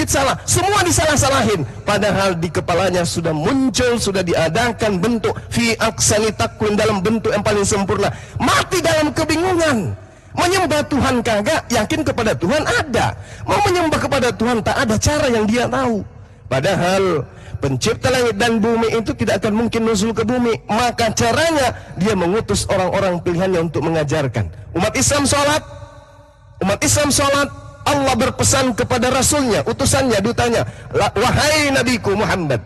dikit salah, semua disalah-salahin. Padahal di kepalanya sudah muncul, sudah diadakan bentuk fi aksani takwin, dalam bentuk yang paling sempurna. Mati dalam kebingungan. Menyembah Tuhan kagak, yakin kepada Tuhan ada. Mau menyembah kepada Tuhan tak ada cara yang dia tahu. Padahal pencipta langit dan bumi itu tidak akan mungkin nuzul ke bumi. Maka caranya dia mengutus orang-orang pilihannya untuk mengajarkan. Umat Islam sholat. Umat Islam sholat. Allah berpesan kepada Rasulnya, utusannya, dutanya, wahai Nabiku Muhammad,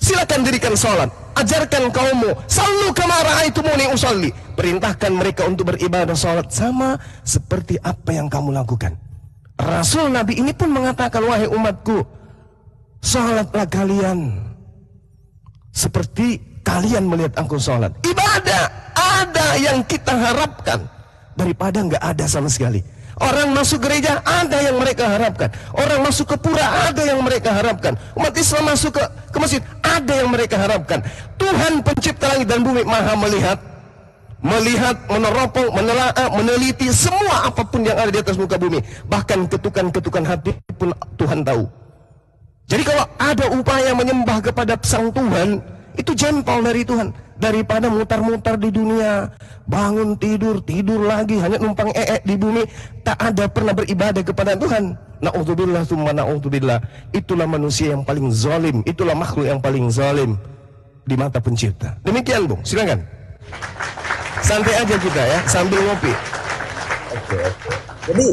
silakan dirikan sholat, ajarkan kaummu, sallu kama ra'aitumuni usalli. Perintahkan mereka untuk beribadah sholat sama seperti apa yang kamu lakukan. Rasul Nabi ini pun mengatakan, wahai umatku, sholatlah kalian seperti kalian melihat aku sholat. Ibadah ada yang kita harapkan daripada nggak ada sama sekali. Orang masuk gereja ada yang mereka harapkan. Orang masuk ke pura ada yang mereka harapkan. Umat Islam masuk ke masjid ada yang mereka harapkan. Tuhan pencipta langit dan bumi maha melihat, meneropong, menelaah, meneliti semua apapun yang ada di atas muka bumi. Bahkan ketukan-ketukan hati pun Tuhan tahu. Jadi kalau ada upaya menyembah kepada sang Tuhan, itu jempol dari Tuhan. Daripada mutar-mutar di dunia, bangun tidur, tidur lagi, hanya numpang di bumi, tak ada pernah beribadah kepada Tuhan. Na'udzubillah summa na'udzubillah. Itulah manusia yang paling zalim, itulah makhluk yang paling zalim di mata pencipta. Demikian Bung, silakan. Santai aja kita ya, sambil ngopi. Oke. Jadi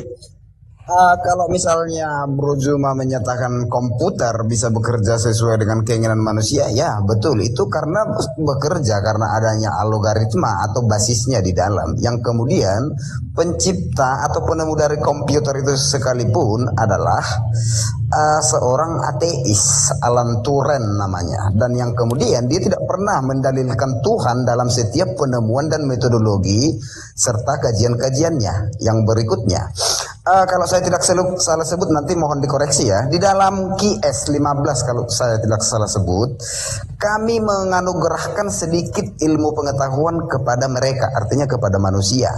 kalau misalnya Bro Zuma menyatakan komputer bisa bekerja sesuai dengan keinginan manusia, ya betul, itu karena bekerja karena adanya algoritma atau basisnya di dalam, yang kemudian pencipta atau penemu dari komputer itu sekalipun adalah seorang ateis, Alan Turing namanya, dan yang kemudian dia tidak pernah mendalilkan Tuhan dalam setiap penemuan dan metodologi serta kajian-kajiannya yang berikutnya. Kalau saya tidak salah sebut, nanti mohon dikoreksi ya. Di dalam QS 15 kalau saya tidak salah sebut, kami menganugerahkan sedikit ilmu pengetahuan kepada mereka, artinya kepada manusia.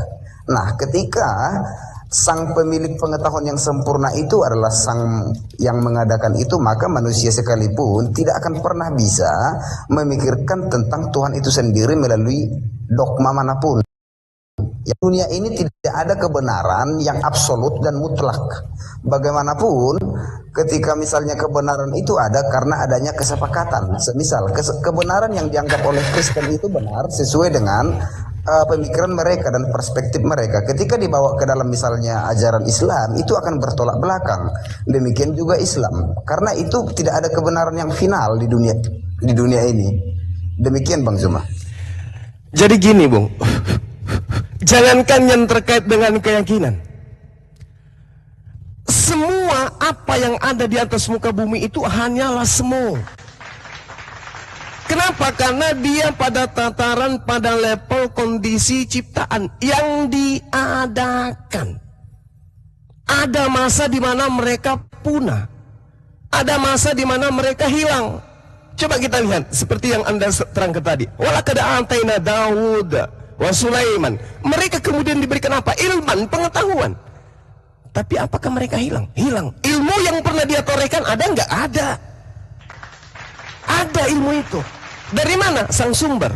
Nah, ketika sang pemilik pengetahuan yang sempurna itu adalah sang yang mengadakan itu, maka manusia sekalipun tidak akan pernah bisa memikirkan tentang Tuhan itu sendiri melalui dogma manapun. Ya, dunia ini tidak ada kebenaran yang absolut dan mutlak. Bagaimanapun, ketika misalnya kebenaran itu ada karena adanya kesepakatan. Semisal kebenaran yang dianggap oleh Kristen itu benar sesuai dengan pemikiran mereka dan perspektif mereka. Ketika dibawa ke dalam misalnya ajaran Islam, itu akan bertolak belakang. Demikian juga Islam, karena itu tidak ada kebenaran yang final di dunia ini. Demikian Bang Zuma. Jadi gini Bung, jangankan yang terkait dengan keyakinan, semua apa yang ada di atas muka bumi itu hanyalah semu. Kenapa? Karena dia pada tataran, pada level kondisi ciptaan yang diadakan. Ada masa di mana mereka punah, ada masa di mana mereka hilang. Coba kita lihat seperti yang Anda terangkan tadi. Walaqad ataina Daud wa Sulaiman. Mereka kemudian diberikan apa? Ilman, pengetahuan. Tapi apakah mereka hilang? Hilang. Ilmu yang pernah dia torehkan ada nggak? Ada. Ada ilmu itu. Dari mana? Sang sumber.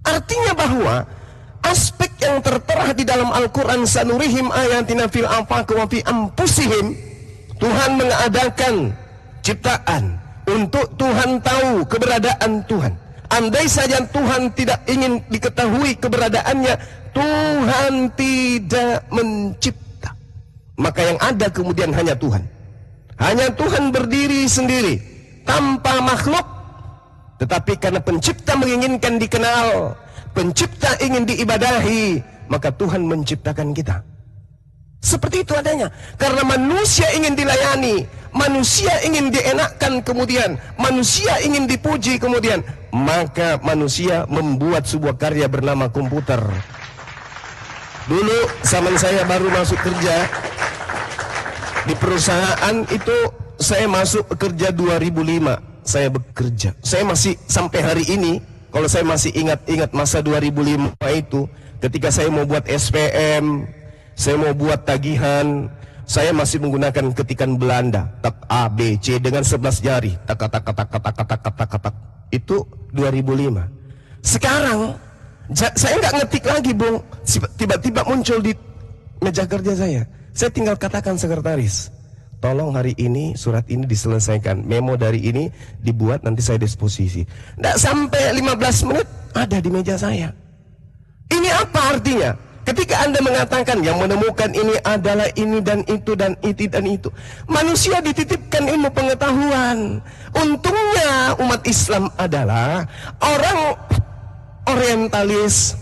Artinya bahwa aspek yang tertera di dalam Al-Quran, sanurihim ayatina fil afaq wa fi anfusihim, Tuhan mengadakan ciptaan untuk Tuhan tahu keberadaan Tuhan. Andai saja Tuhan tidak ingin diketahui keberadaannya, Tuhan tidak mencipta. Maka yang ada kemudian hanya Tuhan. Hanya Tuhan berdiri sendiri tanpa makhluk. Tetapi karena pencipta menginginkan dikenal, pencipta ingin diibadahi, maka Tuhan menciptakan kita. Seperti itu adanya. Karena manusia ingin dilayani, manusia ingin dienakkan, kemudian manusia ingin dipuji, kemudian maka manusia membuat sebuah karya bernama komputer. Dulu zaman saya baru masuk kerja di perusahaan itu, saya masuk kerja 2005. Saya bekerja, saya masih sampai hari ini, kalau saya masih ingat masa 2005 itu, ketika saya mau buat SPM, saya mau buat tagihan, saya masih menggunakan ketikan Belanda, tak A, B, C dengan 11 jari, tak tak tak tak tak tak tak tak tak tak. Itu 2005. Sekarang saya nggak ngetik lagi, Bung. Tiba-tiba muncul di meja kerja saya. Saya tinggal katakan sekretaris, tolong hari ini surat ini diselesaikan, memo dari ini dibuat, nanti saya disposisi. Nggak sampai 15 menit ada di meja saya. Ini apa artinya? Ketika Anda mengatakan yang menemukan ini adalah ini dan itu dan itu dan itu, manusia dititipkan ilmu pengetahuan. Untungnya umat Islam adalah orang orientalis,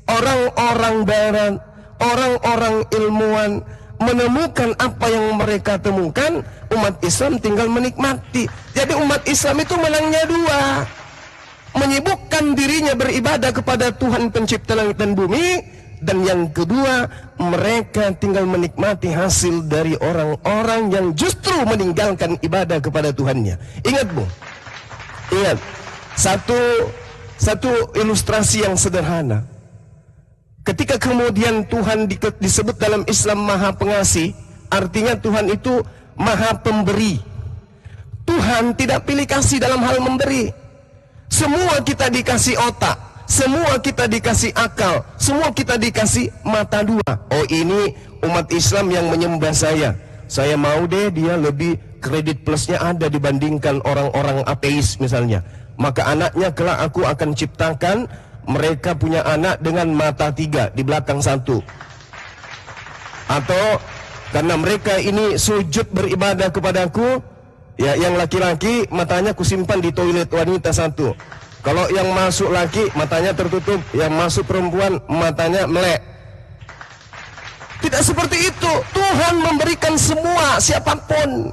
orang-orang barat, orang-orang ilmuwan menemukan apa yang mereka temukan, umat Islam tinggal menikmati. Jadi umat Islam itu menangnya dua, menyibukkan dirinya beribadah kepada Tuhan pencipta langit dan bumi, dan yang kedua mereka tinggal menikmati hasil dari orang-orang yang justru meninggalkan ibadah kepada Tuhannya. Ingat, Bu, ingat satu ilustrasi yang sederhana. Ketika kemudian Tuhan disebut dalam Islam Maha Pengasih, artinya Tuhan itu Maha Pemberi. Tuhan tidak pilih kasih dalam hal memberi. Semua kita dikasih otak, semua kita dikasih akal, semua kita dikasih mata dua. Oh, ini umat Islam yang menyembah saya. Saya mau deh dia lebih kredit plusnya ada dibandingkan orang-orang ateis misalnya. Maka anaknya kelak aku akan ciptakan mereka punya anak dengan mata 3 di belakang 1. Atau karena mereka ini sujud beribadah kepadaku, ya yang laki-laki matanya kusimpan di toilet wanita 1. Kalau yang masuk laki matanya tertutup, yang masuk perempuan matanya melek. Tidak seperti itu. Tuhan memberikan semua siapapun.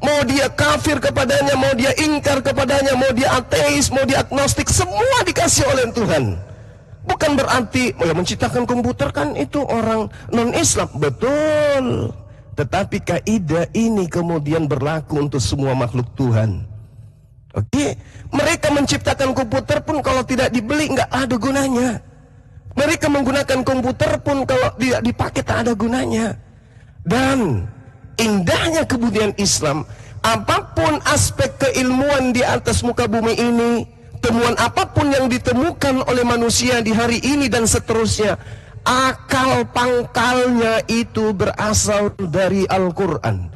Mau dia kafir kepadanya, mau dia ingkar kepadanya, mau dia ateis, mau dia agnostik, semua dikasih oleh Tuhan. Bukan berarti menciptakan komputer kan itu orang non-Islam. Betul. Tetapi kaidah ini kemudian berlaku untuk semua makhluk Tuhan. Oke, mereka menciptakan komputer pun kalau tidak dibeli nggak ada gunanya. Mereka menggunakan komputer pun kalau tidak dipakai tak ada gunanya. Dan indahnya kemudian Islam, apapun aspek keilmuan di atas muka bumi ini, temuan apapun yang ditemukan oleh manusia di hari ini dan seterusnya, akal pangkalnya itu berasal dari Al-Quran,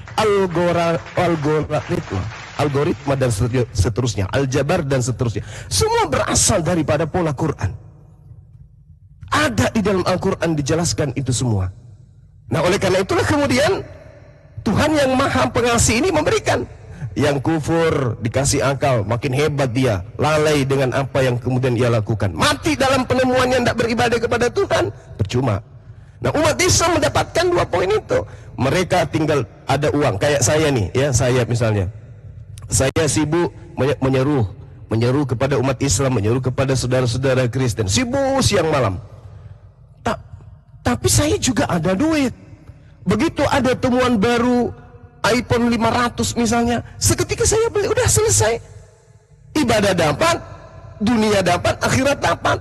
algoritma dan seterusnya, aljabar dan seterusnya, semua berasal daripada pola Quran. Ada di dalam Al-Quran dijelaskan itu semua. Nah, oleh karena itulah kemudian Tuhan yang Maha Pengasih ini memberikan. Yang kufur dikasih akal, makin hebat dia, lalai dengan apa yang kemudian ia lakukan, mati dalam penemuannya, tidak beribadah kepada Tuhan, percuma. Nah, umat Islam mendapatkan 2 poin itu. Mereka tinggal ada uang, kayak saya nih, ya saya misalnya, saya sibuk menyeru kepada umat Islam, menyeru kepada saudara-saudara Kristen, sibuk siang malam. Tapi saya juga ada duit. Begitu ada temuan baru iPhone 500 misalnya, seketika saya beli, udah selesai. Ibadah dapat, dunia dapat, akhirat dapat.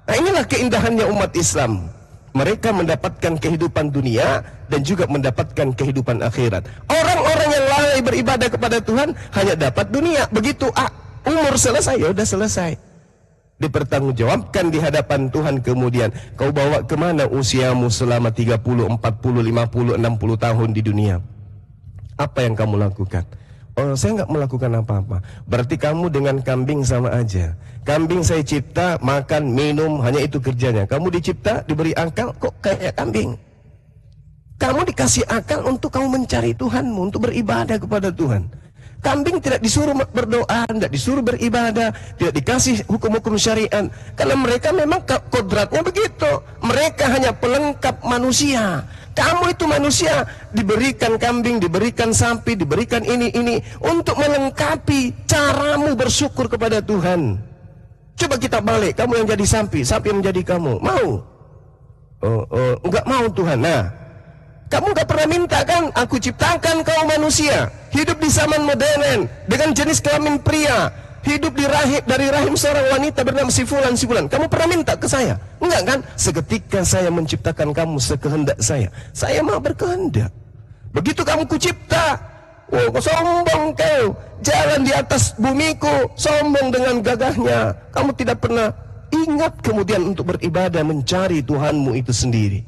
Nah, inilah keindahannya umat Islam. Mereka mendapatkan kehidupan dunia dan juga mendapatkan kehidupan akhirat. Orang-orang yang lalai beribadah kepada Tuhan hanya dapat dunia. Begitu umur selesai, ya udah selesai. Dipertanggungjawabkan di hadapan Tuhan kemudian. Kau bawa kemana usiamu selama 30, 40, 50, 60 tahun di dunia? Apa yang kamu lakukan? Oh, saya nggak melakukan apa-apa. Berarti kamu dengan kambing sama aja. Kambing saya cipta, makan, minum, hanya itu kerjanya. Kamu dicipta, diberi akal, kok kayak kambing? Kamu dikasih akal untuk kamu mencari Tuhanmu, untuk beribadah kepada Tuhan. Kambing tidak disuruh berdoa, tidak disuruh beribadah, tidak dikasih hukum-hukum syariat. Karena mereka memang kodratnya begitu. Mereka hanya pelengkap manusia. Kamu itu manusia, diberikan kambing, diberikan sapi, diberikan ini untuk melengkapi caramu bersyukur kepada Tuhan. Coba kita balik, kamu yang jadi sapi, sapi yang menjadi kamu. Mau? Enggak mau Tuhan. Nah, kamu gak pernah minta kan, aku ciptakan kau manusia, hidup di zaman modern, dengan jenis kelamin pria, hidup dari rahim seorang wanita bernama si fulan. Kamu pernah minta ke saya? Enggak kan? Seketika saya menciptakan kamu sekehendak saya mau berkehendak. Begitu kamu kucipta, oh sombong kau, jalan di atas bumiku, sombong dengan gagahnya. Kamu tidak pernah ingat kemudian untuk beribadah, mencari Tuhanmu itu sendiri.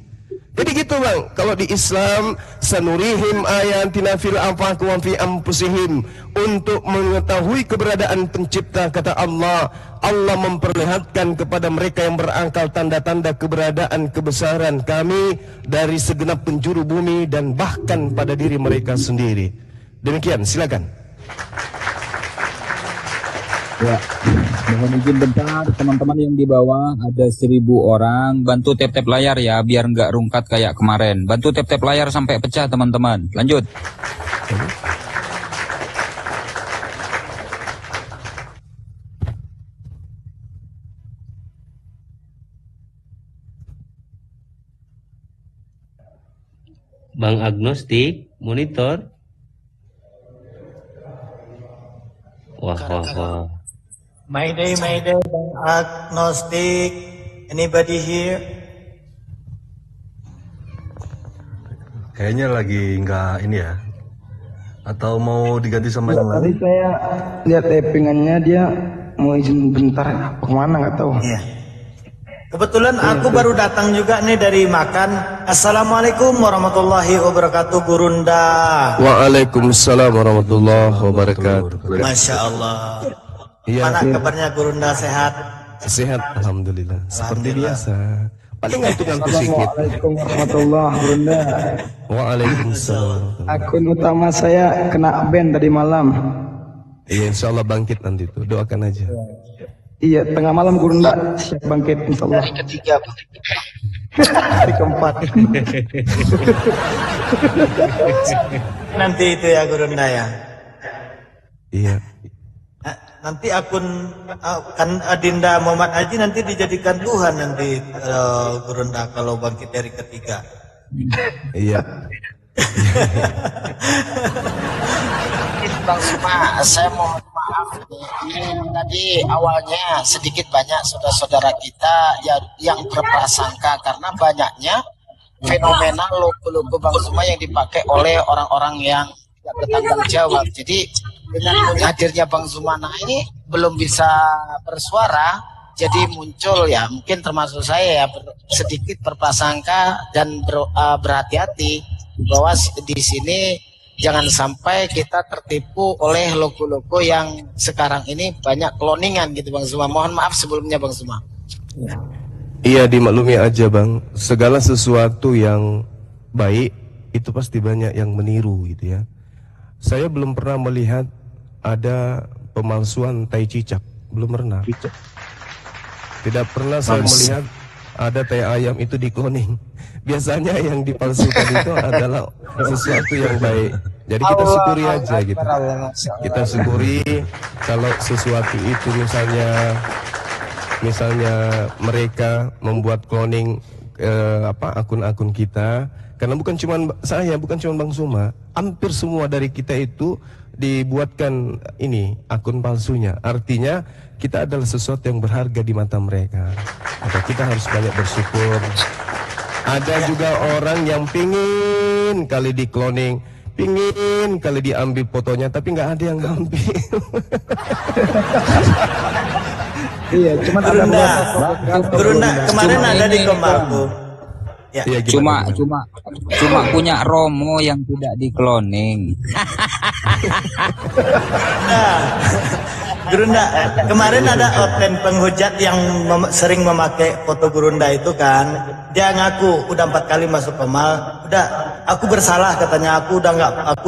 Jadi gitu bang, kalau di Islam sanurihim ayatina fil afaqi wa fi anfusihim, untuk mengetahui keberadaan pencipta, kata Allah, Allah memperlihatkan kepada mereka yang berakal tanda-tanda keberadaan kebesaran kami dari segenap penjuru bumi dan bahkan pada diri mereka sendiri. Demikian, silakan. Ya, mohon izin bentar teman-teman yang di bawah, ada 1000 orang, bantu tap-tap layar ya biar nggak rungkat kayak kemarin. Bantu tap-tap layar sampai pecah teman-teman. Lanjut. Bang Agnostik, monitor. Wah. Mayday, Bang Agnostic. Anybody here? Kayaknya lagi nggak ini ya, atau mau diganti sama yang Tadi lain? saya lihat tappingannya, dia mau izin bentar kemana nggak tahu. Iya. Kebetulan aku baru datang juga nih dari makan. Assalamualaikum warahmatullahi wabarakatuh, Gurunda. Waalaikumsalam warahmatullahi wabarakatuh. Masya Allah. Iya, Mana kabarnya Gurunda, sehat? sehat alhamdulillah. Seperti biasa. Paling ngantuk-ngantuk sedikit. Assalamualaikum warahmatullahi wabarakatuh. Waalaikumsalam. Akun utama saya kena ban tadi malam. Iya, insya Allah bangkit nanti tuh. Doakan aja. Iya, tengah malam Gurunda siap bangkit insyaallah. Hari ketiga, Pak. Hari keempat. Nanti itu ya Gurunda ya. Iya. Nanti akun kan Adinda Muhammad Haji nanti dijadikan Tuhan nanti Gurunda kalau bangkit dari ketiga. Iya. Bang Suma, saya mohon maaf ini tadi awalnya sedikit banyak saudara-saudara kita yang berprasangka karena banyaknya fenomena logo-logo Bang Suma yang dipakai oleh orang-orang yang tidak bertanggung jawab. Jadi dengan hadirnya Bang Zumana ini belum bisa bersuara, jadi muncul ya mungkin termasuk saya ya sedikit berprasangka dan berhati-hati bahwa di sini jangan sampai kita tertipu oleh logo-logo yang sekarang ini banyak cloningan gitu Bang Zuma. Mohon maaf sebelumnya Bang Zuma. Iya, dimaklumi aja Bang. Segala sesuatu yang baik itu pasti banyak yang meniru gitu ya. Saya belum pernah melihat ada pemalsuan tai cicak, belum pernah. Tidak pernah saya melihat ada tai ayam itu dikloning. Biasanya yang dipalsukan itu adalah sesuatu yang baik. Jadi kita syukuri aja gitu. Kita syukuri kalau sesuatu itu misalnya mereka membuat cloning akun-akun kita, karena bukan cuma saya, bukan cuma Bang Suma, hampir semua dari kita itu dibuatkan ini akun palsunya. Artinya kita adalah sesuatu yang berharga di mata mereka. Maka kita harus banyak bersyukur. Ada juga orang yang pingin kali di cloning, pingin kali diambil fotonya, tapi nggak ada yang ngambil. Iya, cuma ada Gurunda kemarin ada di Kembalku. Ya. Ya, Cuma punya Romo yang tidak dikloning. Gurunda, kemarin ada open penghujat yang sering memakai foto Gurunda itu kan. Dia ngaku udah 4 kali masuk Kemal. Udah, aku bersalah katanya. Aku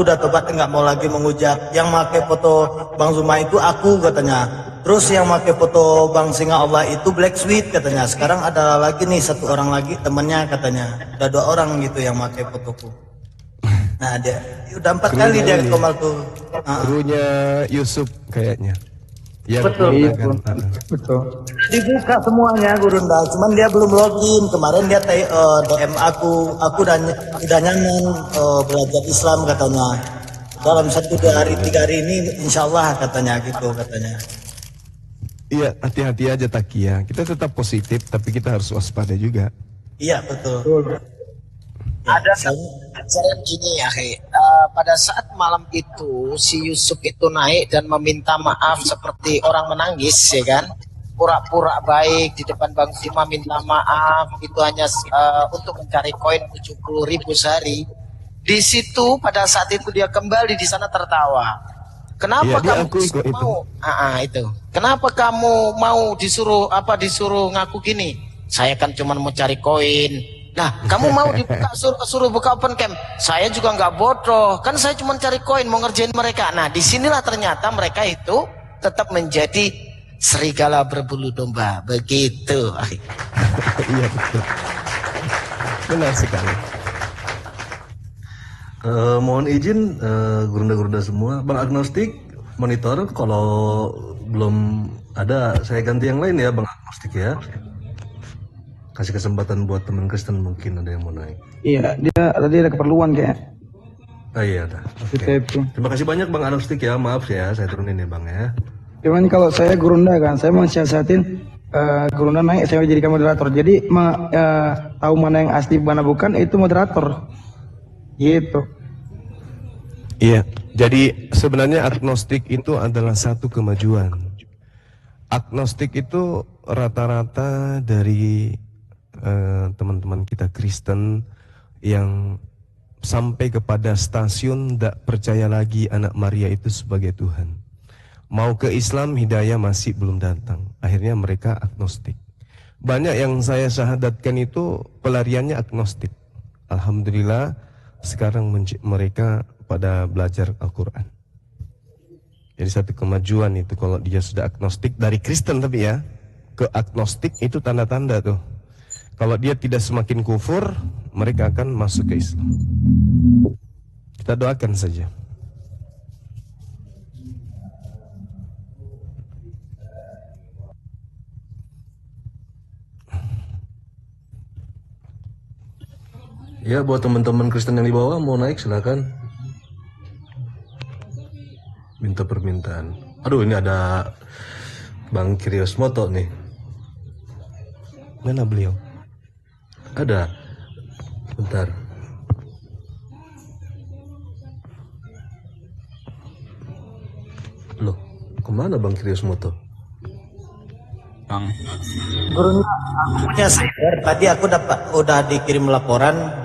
udah tobat nggak mau lagi menghujat. Yang pakai foto Bang Zuma itu aku katanya. Terus yang pakai foto Bang Singa Allah itu Black Sweet katanya. Sekarang ada lagi nih 1 orang lagi temennya katanya. Udah 2 orang gitu yang pakai fotoku. Nah dia udah 4 kali dia ke Kemal tuh. Krunya Yusuf kayaknya. Ya, Betul. betul. Dibuka semuanya Gurunda, cuman dia belum login. Kemarin dia DM aku udah nyaman belajar Islam katanya. Dalam 1-2 hari 3 hari ini insya Allah katanya gitu katanya. Iya, hati-hati aja Takia. Kita tetap positif, tapi kita harus waspada juga. Iya betul. Ada kejadian gini ya, pada saat malam itu si Yusuf itu naik dan meminta maaf seperti orang menangis, ya kan? Pura-pura baik di depan Bang Zima minta maaf, itu hanya untuk mencari koin 70.000 sehari. Di situ pada saat itu dia kembali di sana tertawa. Kenapa kamu mau? Itu. Kenapa kamu mau disuruh ngaku gini? Saya kan cuma mau cari koin. Nah, kamu mau dibuka suruh buka open camp? Saya juga nggak bodoh, kan saya cuma cari koin mau ngerjain mereka. Nah, disinilah ternyata mereka itu tetap menjadi serigala berbulu domba, begitu. Iya betul, benar sekali. Mohon izin gurunda-gurunda semua, Bang Agnostik monitor, kalau belum ada saya ganti yang lain ya Bang Agnostik ya. Kasih kesempatan buat teman Kristen, mungkin ada yang mau naik. Iya, dia tadi ada keperluan kayak. Iya dah. Okay. Terima kasih banyak Bang Agnostik ya, maaf ya saya turunin ya Bang ya. Cuman kalau saya gurunda kan, saya mau siasatin gurunda naik, saya jadikan moderator. Jadi tahu mana yang asli mana bukan itu moderator. Gitu. Iya, jadi sebenarnya agnostik itu adalah satu kemajuan. Agnostik itu rata-rata dari teman-teman kita Kristen yang sampai kepada stasiun tidak percaya lagi anak Maria itu sebagai Tuhan. Mau ke Islam, hidayah masih belum datang. Akhirnya mereka agnostik. Banyak yang saya syahadatkan itu pelariannya agnostik. Alhamdulillah sekarang mereka pada belajar Al-Quran. Jadi satu kemajuan itu kalau dia sudah agnostik dari Kristen, tapi ya ke agnostik itu tanda-tanda tuh. Kalau dia tidak semakin kufur, mereka akan masuk ke Islam. Kita doakan saja. Ya, buat teman-teman Kristen yang di bawah mau naik silakan. Minta permintaan. Aduh, ini ada Bang Kirios Moto nih. Mana beliau? Ada. Bentar. Loh, kemana Bang Kirios Moto? Bang. Punya cyber, tadi aku udah dikirim laporan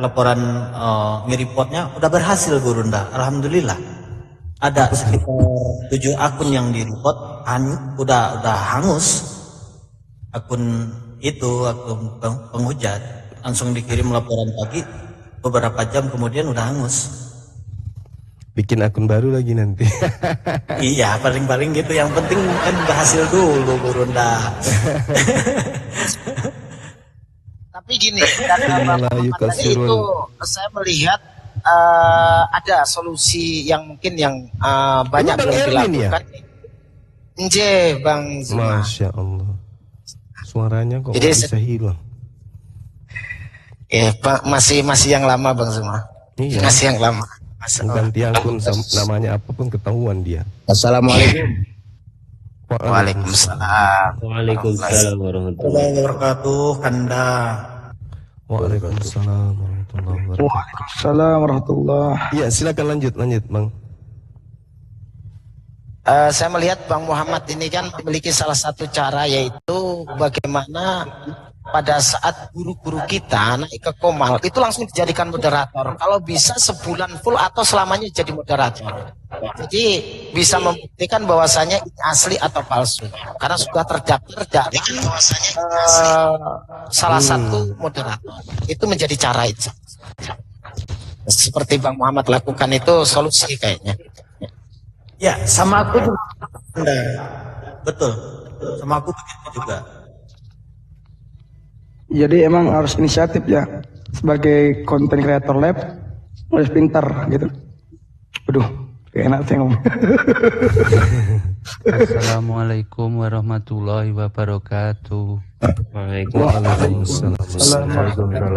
nge-reportnya udah berhasil Gurunda, alhamdulillah. Ada sekitar 7 akun yang di-report udah hangus. Akun penghujat langsung dikirim laporan pagi, beberapa jam kemudian udah hangus. Bikin akun baru lagi nanti. Iya, paling-paling gitu. Yang penting kan berhasil dulu, Gurunda. Tapi gini, kata Bapak Muhammad tadi itu saya melihat ada solusi yang mungkin yang banyak belum dilakukan. Ya? Bang Zuma. Masya Allah. Suaranya kok bisa hilang. Pak, masih yang lama Bang Zuma. Iya. Masih yang lama. Ganti akun namanya apapun ketahuan dia. Assalamualaikum. Waalaikumsalam. Waalaikumsalam warahmatullahi wabarakatuh. Kanda. Waalaikumsalam warahmatullahi wabarakatuh. Waalaikumsalam warahmatullahi. Iya, silakan lanjut Bang. Saya melihat Bang Muhammad ini kan memiliki salah satu cara, yaitu bagaimana pada saat guru-guru kita naik ke Komal itu langsung dijadikan moderator. Kalau bisa sebulan full atau selamanya jadi moderator. Jadi bisa membuktikan bahwasanya ini asli atau palsu. Karena sudah terdaftar dari salah satu moderator. Itu menjadi cara itu. Seperti Bang Muhammad lakukan itu solusi kayaknya. Ya, sama aku juga. Betul. Sama aku begitu juga. Jadi emang harus inisiatif ya, sebagai content creator lab harus pintar gitu. Aduh, kayak enak sih ngomong. Assalamualaikum warahmatullahi wabarakatuh. Waalaikumsalam.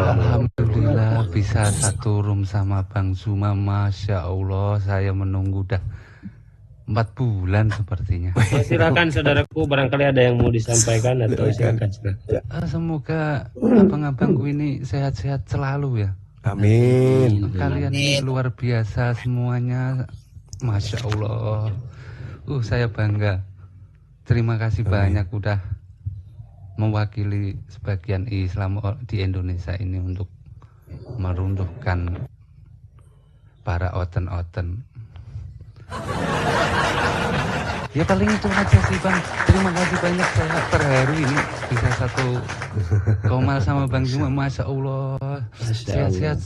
Alhamdulillah bisa satu room sama Bang Zuma, Masya Allah, saya menunggu dah 4 bulan sepertinya. Silakan saudaraku, barangkali ada yang mau disampaikan atau silakan. Semoga abang-abangku ini sehat-sehat selalu ya. Amin. Kalian ini luar biasa semuanya. Masya Allah. Saya bangga. Terima kasih banyak udah mewakili sebagian Islam di Indonesia ini untuk meruntuhkan para oten-oten. Ya paling itu aja sih Bang. Terima kasih banyak, saya terharu ini bisa satu komal sama Bang Zuma. Masya Allah. Sehat-sehat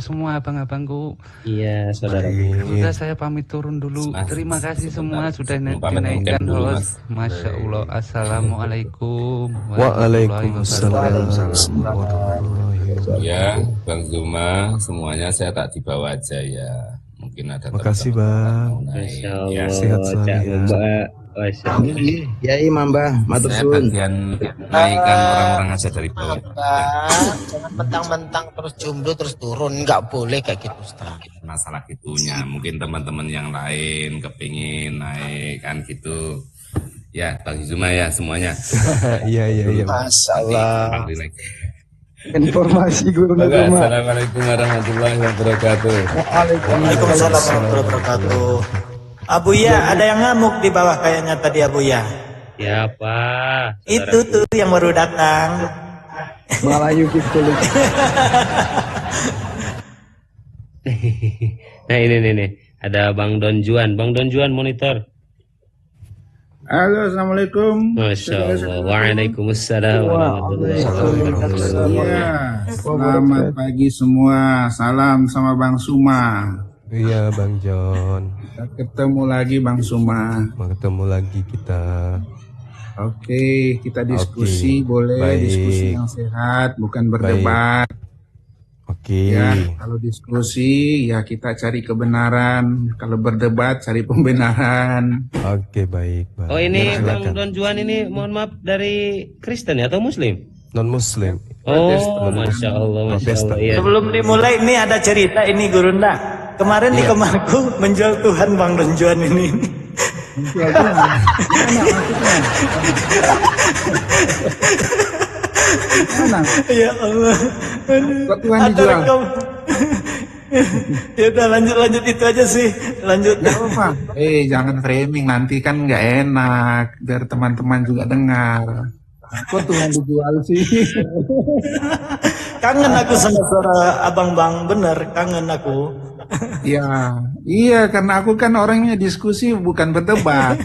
semua abang-abangku. Iya, saudara. Sudah saya pamit turun dulu. Terima kasih semua sudah dinaikkan host. Masya Allah. Assalamualaikum Waalaikumsalam. Ya, Bang Zuma, semuanya saya tak dibawa aja ya. Mungkin ada. Makasih Bang. Masya Allah. Sehat selalu ya. Masya Allah. Ya Imam Mbah, matur Saya suwun. bagian naikkan orang-orang aja dari bawah. Mbak, jangan mentang-mentang terus jomblo terus turun, nggak boleh kayak gitu Ustaz. Masalah gitunya, mungkin teman-teman yang lain kepingin naik kan gitu. Ya, Bang Zuma ya semuanya. Iya. Masya Allah. Informasi guru Zuma. Assalamualaikum warahmatullahi wabarakatuh. Waalaikumsalam warahmatullahi wabarakatuh. Abu Ya, ada yang ngamuk di bawah kayaknya tadi Abu Ya. Ya Pak. Itu tuh yang baru datang. Malayu Pistolik. Nah ini ada Bang Don Juan. Bang Don Juan monitor. Halo, assalamualaikum. Masya Allah. Waalaikumsalam warahmatullahi wabarakatuh. Iya, selamat pagi semua. Salam sama Bang Suma. Iya Bang John. Ketemu lagi Bang Suma. Ketemu lagi kita. Oke, kita diskusi boleh. Baik. Diskusi yang sehat, bukan berdebat. Oke. Ya, kalau diskusi ya kita cari kebenaran. Kalau berdebat cari pembenaran. Oke, baik. Oh ini Ya, Bang silakan. Don Juan ini mohon maaf dari Kristen ya atau Muslim? Non-Muslim. Oh, Masya Allah, Masya Allah. Iya. Sebelum dimulai ini ada cerita ini Gurunda. Kemarin di kemangku menjual Tuhan Bang Don Juan ini. Ya Allah. Kok Tuhan dijual? Ya udah lanjut itu aja sih. Lanjut. Gak apa. Jangan framing, nanti kan nggak enak. Biar teman-teman juga dengar. Kok Tuhan dijual sih? Kangen aku sama suara Abang Bang, bener kangen aku. Iya, karena aku kan orangnya diskusi bukan berdebat.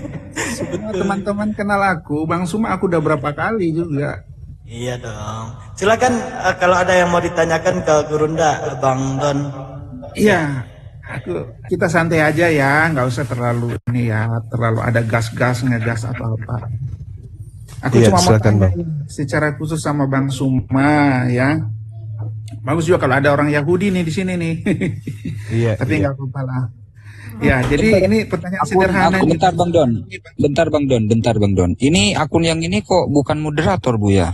Sebenarnya teman-teman kenal aku, Bang Suma aku udah berapa kali juga. Iya dong. Silakan kalau ada yang mau ditanyakan ke Gurunda, Bang Don. Iya, kita santai aja ya, nggak usah terlalu ini ya, terlalu ada gas-gas ngegas apa-apa. Aku Iya, cuma mau silakan, tanya Bang. secara khusus sama Bang Suma ya. Bagus juga kalau ada orang Yahudi nih di sini nih. Iya. Tapi iya. nggak apa-apa lah. Ya, jadi ini pertanyaan sederhana. Aku nih. bentar Bang Don. Ini akun yang ini kok bukan moderator Bu ya?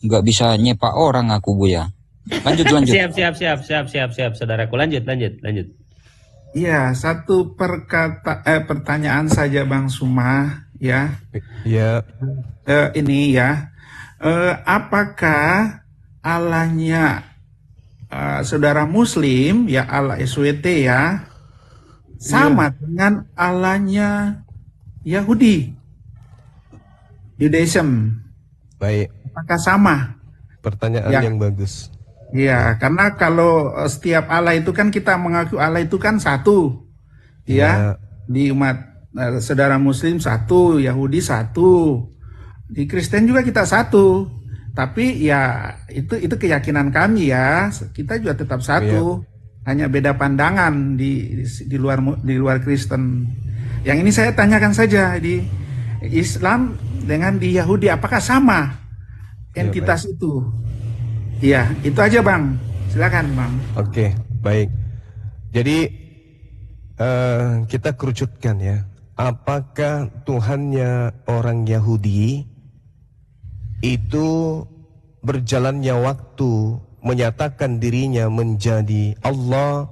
Nggak bisa nyepak orang aku Bu ya. Lanjut. Siap, saudaraku. Lanjut. Iya, satu pertanyaan saja Bang Suma ya. Iya. Ini ya, apakah Allahnya saudara Muslim ya, Allah SWT ya, sama dengan Allahnya Yahudi, Judaism? Baik. Apakah sama? Pertanyaan Ya. yang bagus. Ya, karena kalau setiap Allah itu kan kita mengaku Allah itu kan satu, ya, di umat saudara Muslim satu, Yahudi satu, di Kristen juga kita satu. Tapi ya itu keyakinan kami ya, kita juga tetap satu, hanya beda pandangan di luar Kristen. Yang ini saya tanyakan saja di Islam dengan di Yahudi, apakah sama entitas itu? Iya, itu aja Bang. Silakan Bang. Oke, baik. Jadi kita kerucutkan ya. Apakah Tuhannya orang Yahudi itu berjalannya waktu menyatakan dirinya menjadi Allah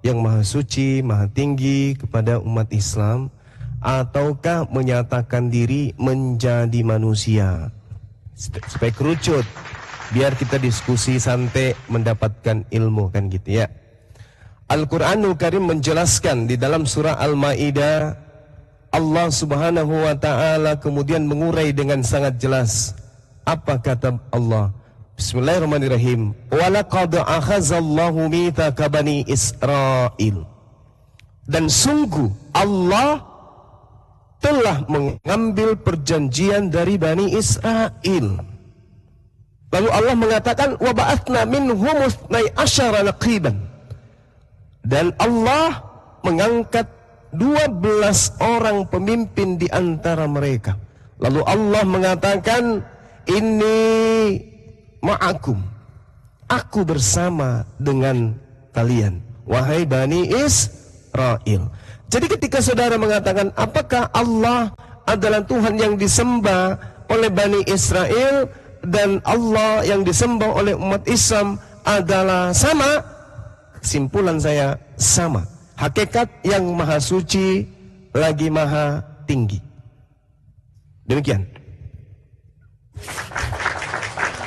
yang maha suci, maha tinggi kepada umat Islam, ataukah menyatakan diri menjadi manusia? Supaya kerucut. biar kita diskusi santai mendapatkan ilmu kan gitu ya. Al-Quranul Karim menjelaskan di dalam surah Al-Ma'idah, Allah Subhanahu wa Ta'ala kemudian mengurai dengan sangat jelas. Apa kata Allah? Bismillahirrahmanirrahim. Walaqad akhazallahu mitsaka bani Israil. Dan sungguh Allah telah mengambil perjanjian dari Bani Israel. Lalu Allah mengatakan, wa ba'atsna minhum 12 naqiban. Dan Allah mengangkat 12 orang pemimpin di antara mereka. Lalu Allah mengatakan, ini ma'akum, aku bersama dengan kalian, wahai Bani Israel. Jadi ketika saudara mengatakan apakah Allah adalah Tuhan yang disembah oleh Bani Israel dan Allah yang disembah oleh umat Islam adalah sama, kesimpulan saya sama. Hakikat yang maha suci lagi maha tinggi. Demikian.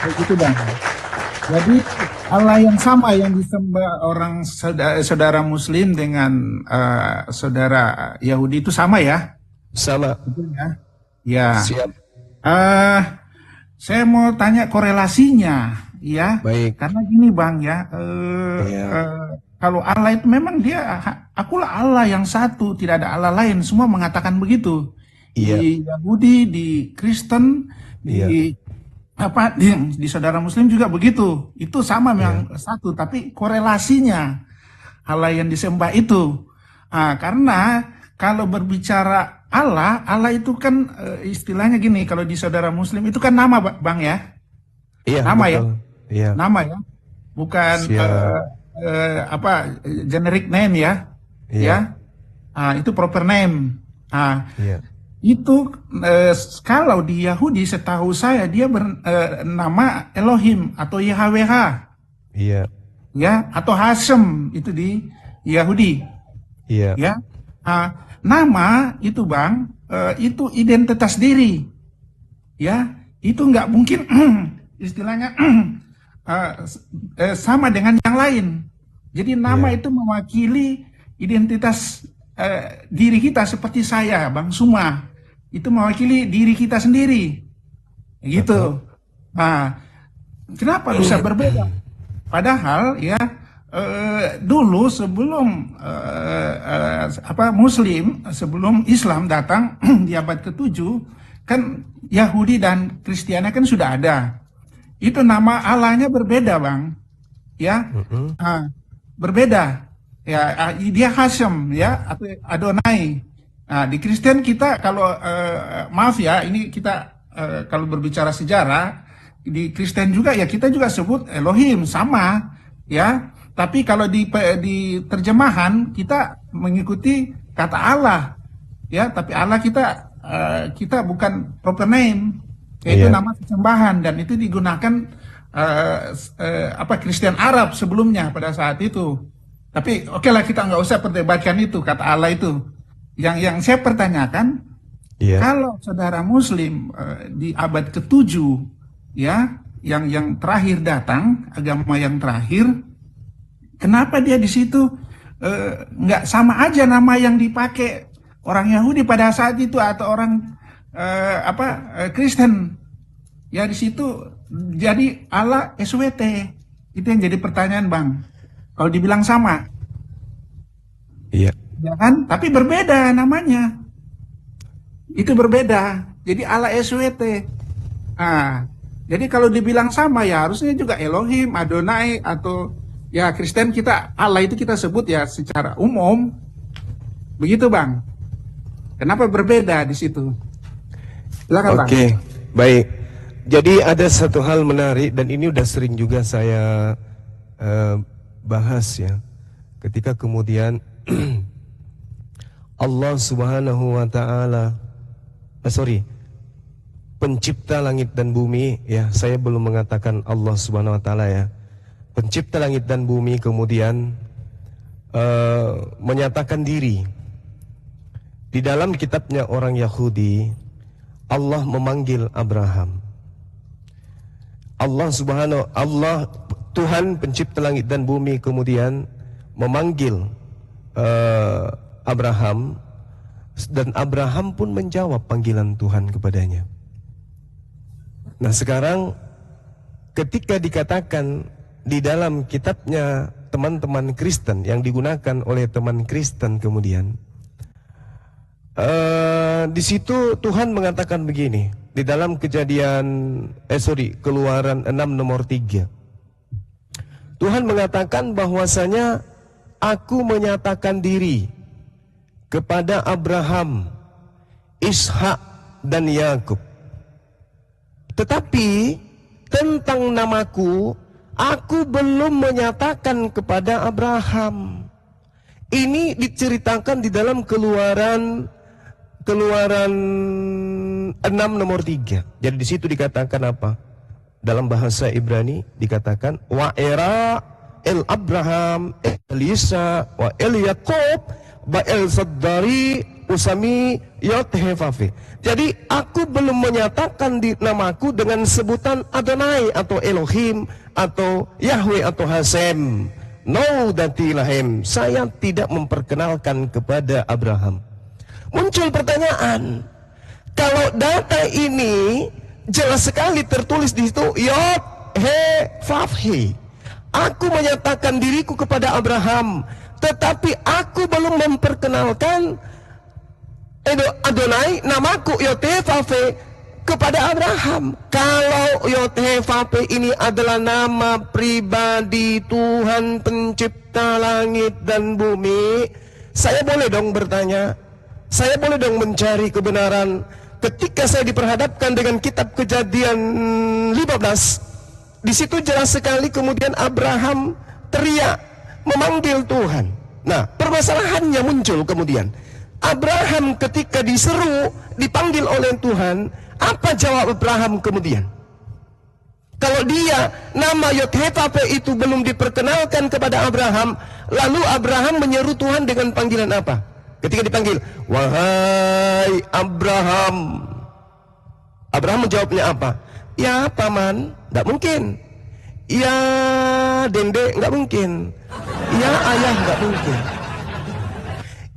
Begitu Bang. Jadi Allah yang sama yang disembah orang saudara Muslim dengan saudara Yahudi itu sama ya? Sama. Betul ya? Ya. Siap. Saya mau tanya korelasinya, ya. Baik. Karena gini Bang ya, kalau Allah itu memang dia, akulah Allah yang satu, tidak ada Allah lain. Semua mengatakan begitu. Iya. Di Yahudi, di Kristen, di di saudara Muslim juga begitu. Itu sama memang satu, tapi korelasinya Allah yang disembah itu. Karena kalau berbicara Allah itu kan istilahnya gini, kalau di saudara Muslim itu kan nama Bang ya. Iya. Nama betul. ya. Iya. Nama ya. Bukan generic name ya. Iya. Ya. Itu proper name. Iya. Itu kalau di Yahudi setahu saya dia bernama Elohim atau YHWH. Iya. Ya, atau Hashem itu di Yahudi. Iya. Ya. Nama itu Bang, itu identitas diri. Ya, itu nggak mungkin istilahnya sama dengan yang lain. Jadi nama itu mewakili identitas diri kita seperti saya, Bang Suma. Itu mewakili diri kita sendiri. Gitu. Kenapa bisa berbeda? Padahal ya dulu sebelum Muslim, sebelum Islam datang di abad ke-7, kan Yahudi dan Kristiani kan sudah ada. Itu nama Allahnya berbeda, Bang. Ya. Berbeda. Ya, dia Hashem ya, atau Adonai. Di Kristen kita kalau maaf ya, ini kita kalau berbicara sejarah di Kristen juga ya kita juga sebut Elohim sama ya. Tapi kalau di terjemahan kita mengikuti kata Allah ya. Tapi Allah kita bukan proper name, yaitu nama sesembahan, dan itu digunakan Kristen Arab sebelumnya pada saat itu. Tapi oke lah, kita nggak usah perdebatkan itu kata Allah itu. Yang saya pertanyakan, kalau saudara Muslim di abad ke-7 ya, yang terakhir datang, agama yang terakhir, kenapa dia di situ nggak sama aja nama yang dipakai orang Yahudi pada saat itu atau orang Kristen? Ya di situ jadi Allah SWT. Itu yang jadi pertanyaan Bang. Kalau dibilang sama. Iya. Ya kan? Tapi berbeda namanya. Itu berbeda. Jadi Allah SWT. Jadi kalau dibilang sama ya harusnya juga Elohim, Adonai, atau ya Kristen kita Allah itu kita sebut ya secara umum. Begitu Bang. Kenapa berbeda di situ? Silakan Bang. Oke, baik. Jadi ada satu hal menarik dan ini udah sering juga saya bahas ya. Ketika kemudian Allah Subhanahu wa Ta'ala, pencipta langit dan bumi ya, saya belum mengatakan Allah Subhanahu wa Ta'ala ya. Pencipta langit dan bumi kemudian menyatakan diri. Di dalam kitabnya orang Yahudi, Allah memanggil Abraham. Allah Tuhan pencipta langit dan bumi kemudian memanggil Abraham, dan Abraham pun menjawab panggilan Tuhan kepadanya. Nah sekarang ketika dikatakan di dalam kitabnya teman-teman Kristen yang digunakan oleh teman Kristen kemudian di situ Tuhan mengatakan begini di dalam Keluaran 6 nomor 3. Tuhan mengatakan bahwasanya aku menyatakan diri kepada Abraham, Ishak dan Yakub. Tetapi tentang namaku, aku belum menyatakan kepada Abraham. Ini diceritakan di dalam Keluaran 6 nomor 3. Jadi di situ dikatakan apa? Dalam bahasa Ibrani dikatakan wa era el Abraham el Isa wa el Yakub ba el Saddari usami Yothefafe. Jadi aku belum menyatakan di namaku dengan sebutan Adonai atau Elohim atau Yahweh atau Hasem. No datilahem. Saya tidak memperkenalkan kepada Abraham. Muncul pertanyaan, kalau data ini jelas sekali tertulis di situ Yod He Vav He. Aku menyatakan diriku kepada Abraham, tetapi aku belum memperkenalkan Adonai, namaku Yod He Vav He kepada Abraham. Kalau Yod He Vav He ini adalah nama pribadi Tuhan pencipta langit dan bumi, saya boleh dong bertanya, saya boleh dong mencari kebenaran. Ketika saya diperhadapkan dengan kitab Kejadian 15, di situ jelas sekali kemudian Abraham teriak memanggil Tuhan. Nah, permasalahannya muncul kemudian. Abraham ketika diseru, dipanggil oleh Tuhan, apa jawab Abraham kemudian? Kalau dia nama Yod-Heh-Vav-He itu belum diperkenalkan kepada Abraham, lalu Abraham menyeru Tuhan dengan panggilan apa? Ketika dipanggil, wahai Abraham. Abraham menjawabnya apa? Ya paman, tidak mungkin. Ya dende, nggak mungkin. Ya ayah, nggak mungkin.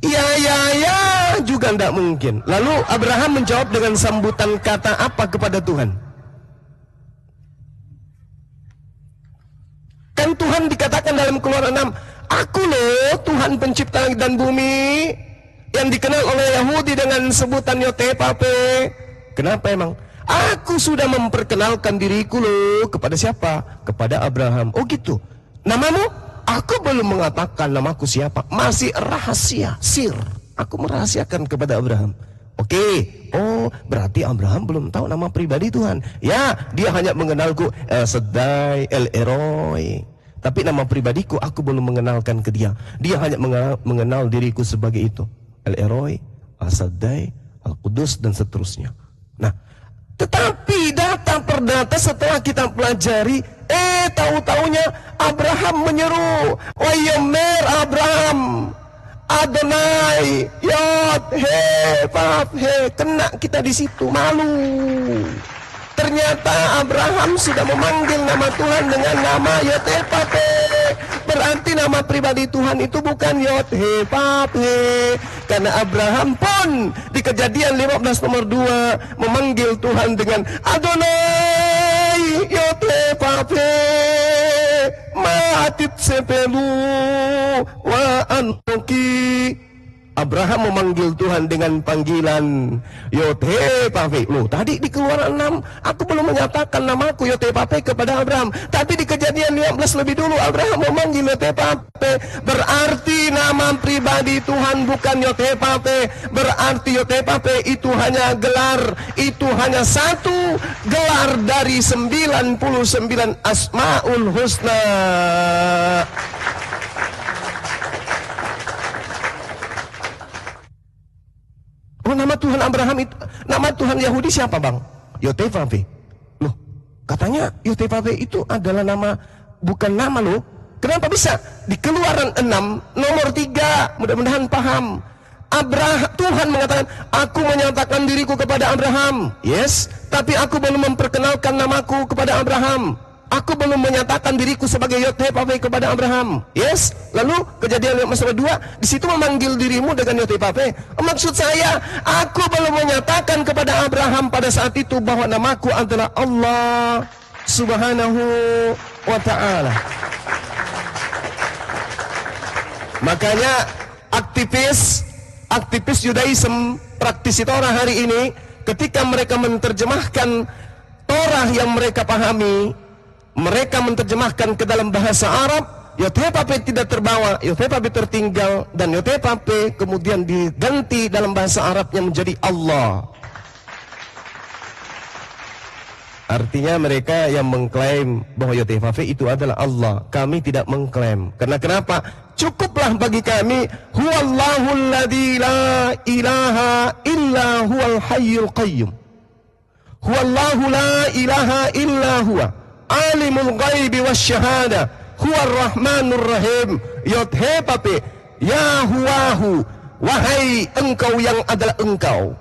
Ya juga tidak mungkin. Lalu Abraham menjawab dengan sambutan kata apa kepada Tuhan? Kan Tuhan dikatakan dalam Keluaran 6, aku loh Tuhan pencipta langit dan bumi, yang dikenal oleh Yahudi dengan sebutan Yod-Heh-Vav He. Kenapa emang? Aku sudah memperkenalkan diriku loh kepada siapa? Kepada Abraham. Oh gitu. Namamu? Aku belum mengatakan namaku siapa. Masih rahasia, sir. Aku merahasiakan kepada Abraham. Oke. Oh, berarti Abraham belum tahu nama pribadi Tuhan. Ya, dia hanya mengenalku El Shaddai, El Eroi. Tapi nama pribadiku aku belum mengenalkan ke dia. Dia hanya mengenal diriku sebagai itu. El Eroi, Al Shaddai, Al Qudus dan seterusnya. Nah, tetapi data per data setelah kita pelajari, tahu-taunya Abraham menyeru, Wayomer Abraham, Adonai, Yod-Heh-Vav He. Kena kita di situ, malu. Ternyata Abraham sudah memanggil nama Tuhan dengan nama Yod-Heh-Vav He. Berarti nama pribadi Tuhan itu bukan Yod-Heh-Vav He. Karena Abraham pun di Kejadian 15 nomor 2 memanggil Tuhan dengan Adonai Yod-Heh-Vav He. Ma'atit sepelu wa anoki. Abraham memanggil Tuhan dengan panggilan Yod-Heh-Vav He. Loh, tadi di Keluaran 6 aku belum menyatakan namaku Yod-Heh-Vav He kepada Abraham. Tapi di Kejadian 15 lebih dulu Abraham memanggil Yod-Heh-Vav He. Berarti nama pribadi Tuhan bukan Yod-Heh-Vav He. Berarti Yod-Heh-Vav He itu hanya gelar. Itu hanya satu gelar dari 99 Asmaul Husna. Oh, nama Tuhan Abraham itu, nama Tuhan Yahudi siapa bang? Yod-Heh-Vav He. Loh, katanya Yod-Heh-Vav He itu adalah nama, bukan nama loh. Kenapa bisa? Di Keluaran 6 nomor 3, mudah-mudahan paham. Tuhan mengatakan, aku menyatakan diriku kepada Abraham. Yes, tapi aku belum memperkenalkan namaku kepada Abraham. Aku belum menyatakan diriku sebagai Yod-Heh-Vaveh kepada Abraham. Yes, lalu Kejadian pasal 2 di situ memanggil dirimu dengan Yod-Heh-Vaveh. Maksud saya, aku belum menyatakan kepada Abraham pada saat itu bahwa namaku adalah Allah Subhanahu wa ta'ala. Makanya aktivis Yudaism, praktisi Torah hari ini, ketika mereka menerjemahkan Torah yang mereka pahami, mereka menerjemahkan ke dalam bahasa Arab, Yod-Heh-Vaveh tidak terbawa, Yod-Heh-Vaveh tertinggal, dan Yod-Heh-Vaveh kemudian diganti dalam bahasa Arabnya menjadi Allah. Artinya mereka yang mengklaim bahwa Yod-Heh-Vaveh itu adalah Allah. Kami tidak mengklaim. Karena kenapa? Cukuplah bagi kami, huwallahul ladzi la ilaha illa huwal hayyul qayyum. Huwallahu la ilaha illa huwa alimul ghaibi wasyahada huwar rahmanur rahim. Yod-Heh-Vaveh, ya huwahu, wahai engkau yang adalah engkau.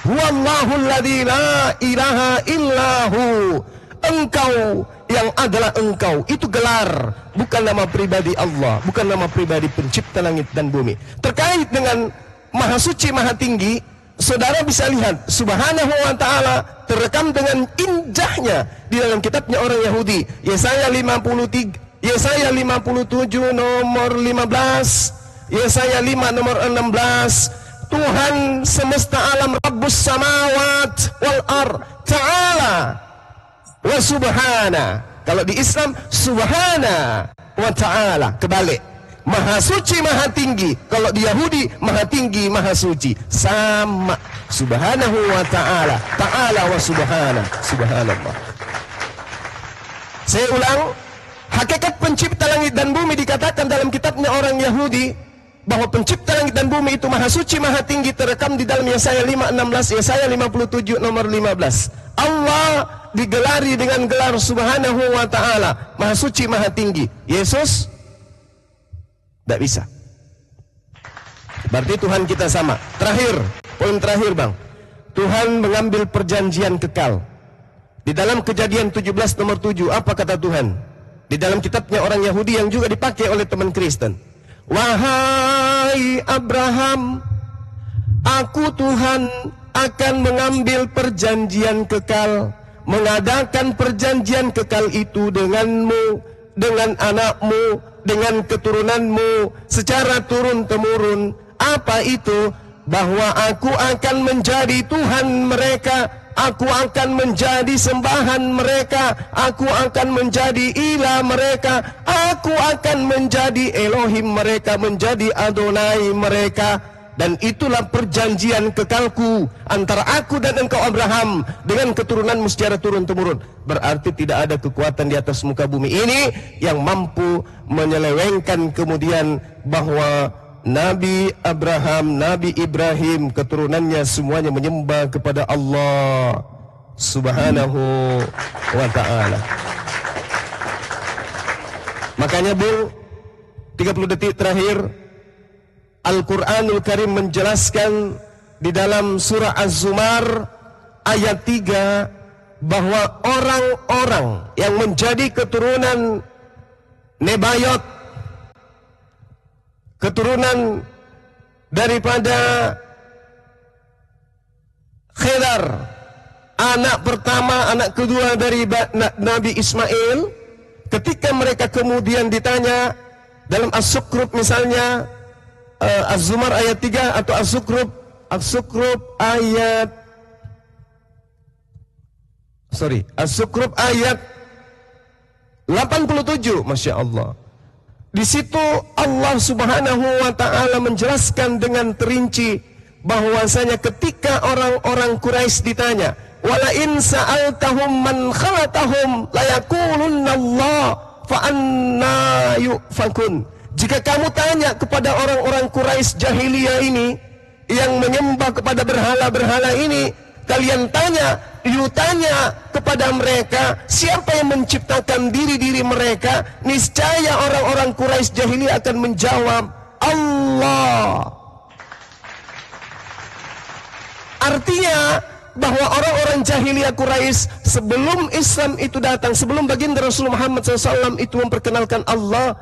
Huwallahul ladzi la ilaha illahu, engkau yang adalah engkau. Itu gelar, bukan nama pribadi Allah, bukan nama pribadi pencipta langit dan bumi. Terkait dengan Maha Suci Maha Tinggi, saudara bisa lihat Subhanahu wa ta'ala terekam dengan indahnya di dalam kitabnya orang Yahudi. Yesaya 53, Yesaya 57 nomor 15, Yesaya 5 nomor 16. Tuhan semesta alam, Rabbus samawat wal ar, ta'ala wa subhana. Kalau di Islam subhana wa ta'ala, kebalik. Maha suci, maha tinggi. Kalau di Yahudi, maha tinggi, maha suci. Sama. Subhanahu wa ta'ala. Ta'ala wa subhana. Subhanallah. Saya ulang. Hakikat pencipta langit dan bumi dikatakan dalam kitabnya orang Yahudi, bahwa pencipta langit dan bumi itu maha suci, maha tinggi, terekam di dalam Yesaya 5:16, Yesaya 57 nomor 15. Allah digelari dengan gelar Subhanahu wa ta'ala, maha suci, maha tinggi. Yesus tidak bisa. Berarti Tuhan kita sama. Terakhir, poin terakhir bang, Tuhan mengambil perjanjian kekal. Di dalam Kejadian 17 nomor 7, apa kata Tuhan? Di dalam kitabnya orang Yahudi yang juga dipakai oleh teman Kristen. Wahai Abraham, aku Tuhan akan mengambil perjanjian kekal, mengadakan perjanjian kekal itu denganmu, dengan anakmu, dengan keturunanmu secara turun-temurun. Apa itu? Bahwa aku akan menjadi Tuhan mereka, aku akan menjadi sembahan mereka, aku akan menjadi ilah mereka, aku akan menjadi Elohim mereka, menjadi Adonai mereka. Dan itulah perjanjian kekalku antara aku dan engkau Abraham dengan keturunanmu secara turun-temurun. Berarti tidak ada kekuatan di atas muka bumi ini yang mampu menyelewengkan kemudian bahwa Nabi Abraham, Nabi Ibrahim, keturunannya semuanya menyembah kepada Allah Subhanahu wa ta'ala. Makanya Bung, 30 detik terakhir, Al-Quranul Karim menjelaskan di dalam surah Az-Zumar ayat 3 bahwa orang-orang yang menjadi keturunan Nebayot, keturunan daripada Khedar, anak pertama, anak kedua dari Nabi Ismail, ketika mereka kemudian ditanya dalam As-Sukrub misalnya, Az-Zumar ayat 3 atau As-Sukrub ayat As-Sukrub ayat 87, Masya Allah. Di situ Allah Subhanahu wa ta'ala menjelaskan dengan terinci bahwasanya ketika orang-orang Quraisy ditanya, wala in sa'altahum man khalaqahum layakulunna Allah fa anna yufakun. Jika kamu tanya kepada orang-orang Quraisy jahiliyah ini yang menyembah kepada berhala-berhala ini, kalian tanya kepada mereka, siapa yang menciptakan diri-diri mereka? Niscaya orang-orang Quraisy jahiliyah akan menjawab, Allah. Artinya bahwa orang-orang jahiliyah Quraisy sebelum Islam itu datang, sebelum baginda Rasulullah Muhammad SAW itu memperkenalkan Allah,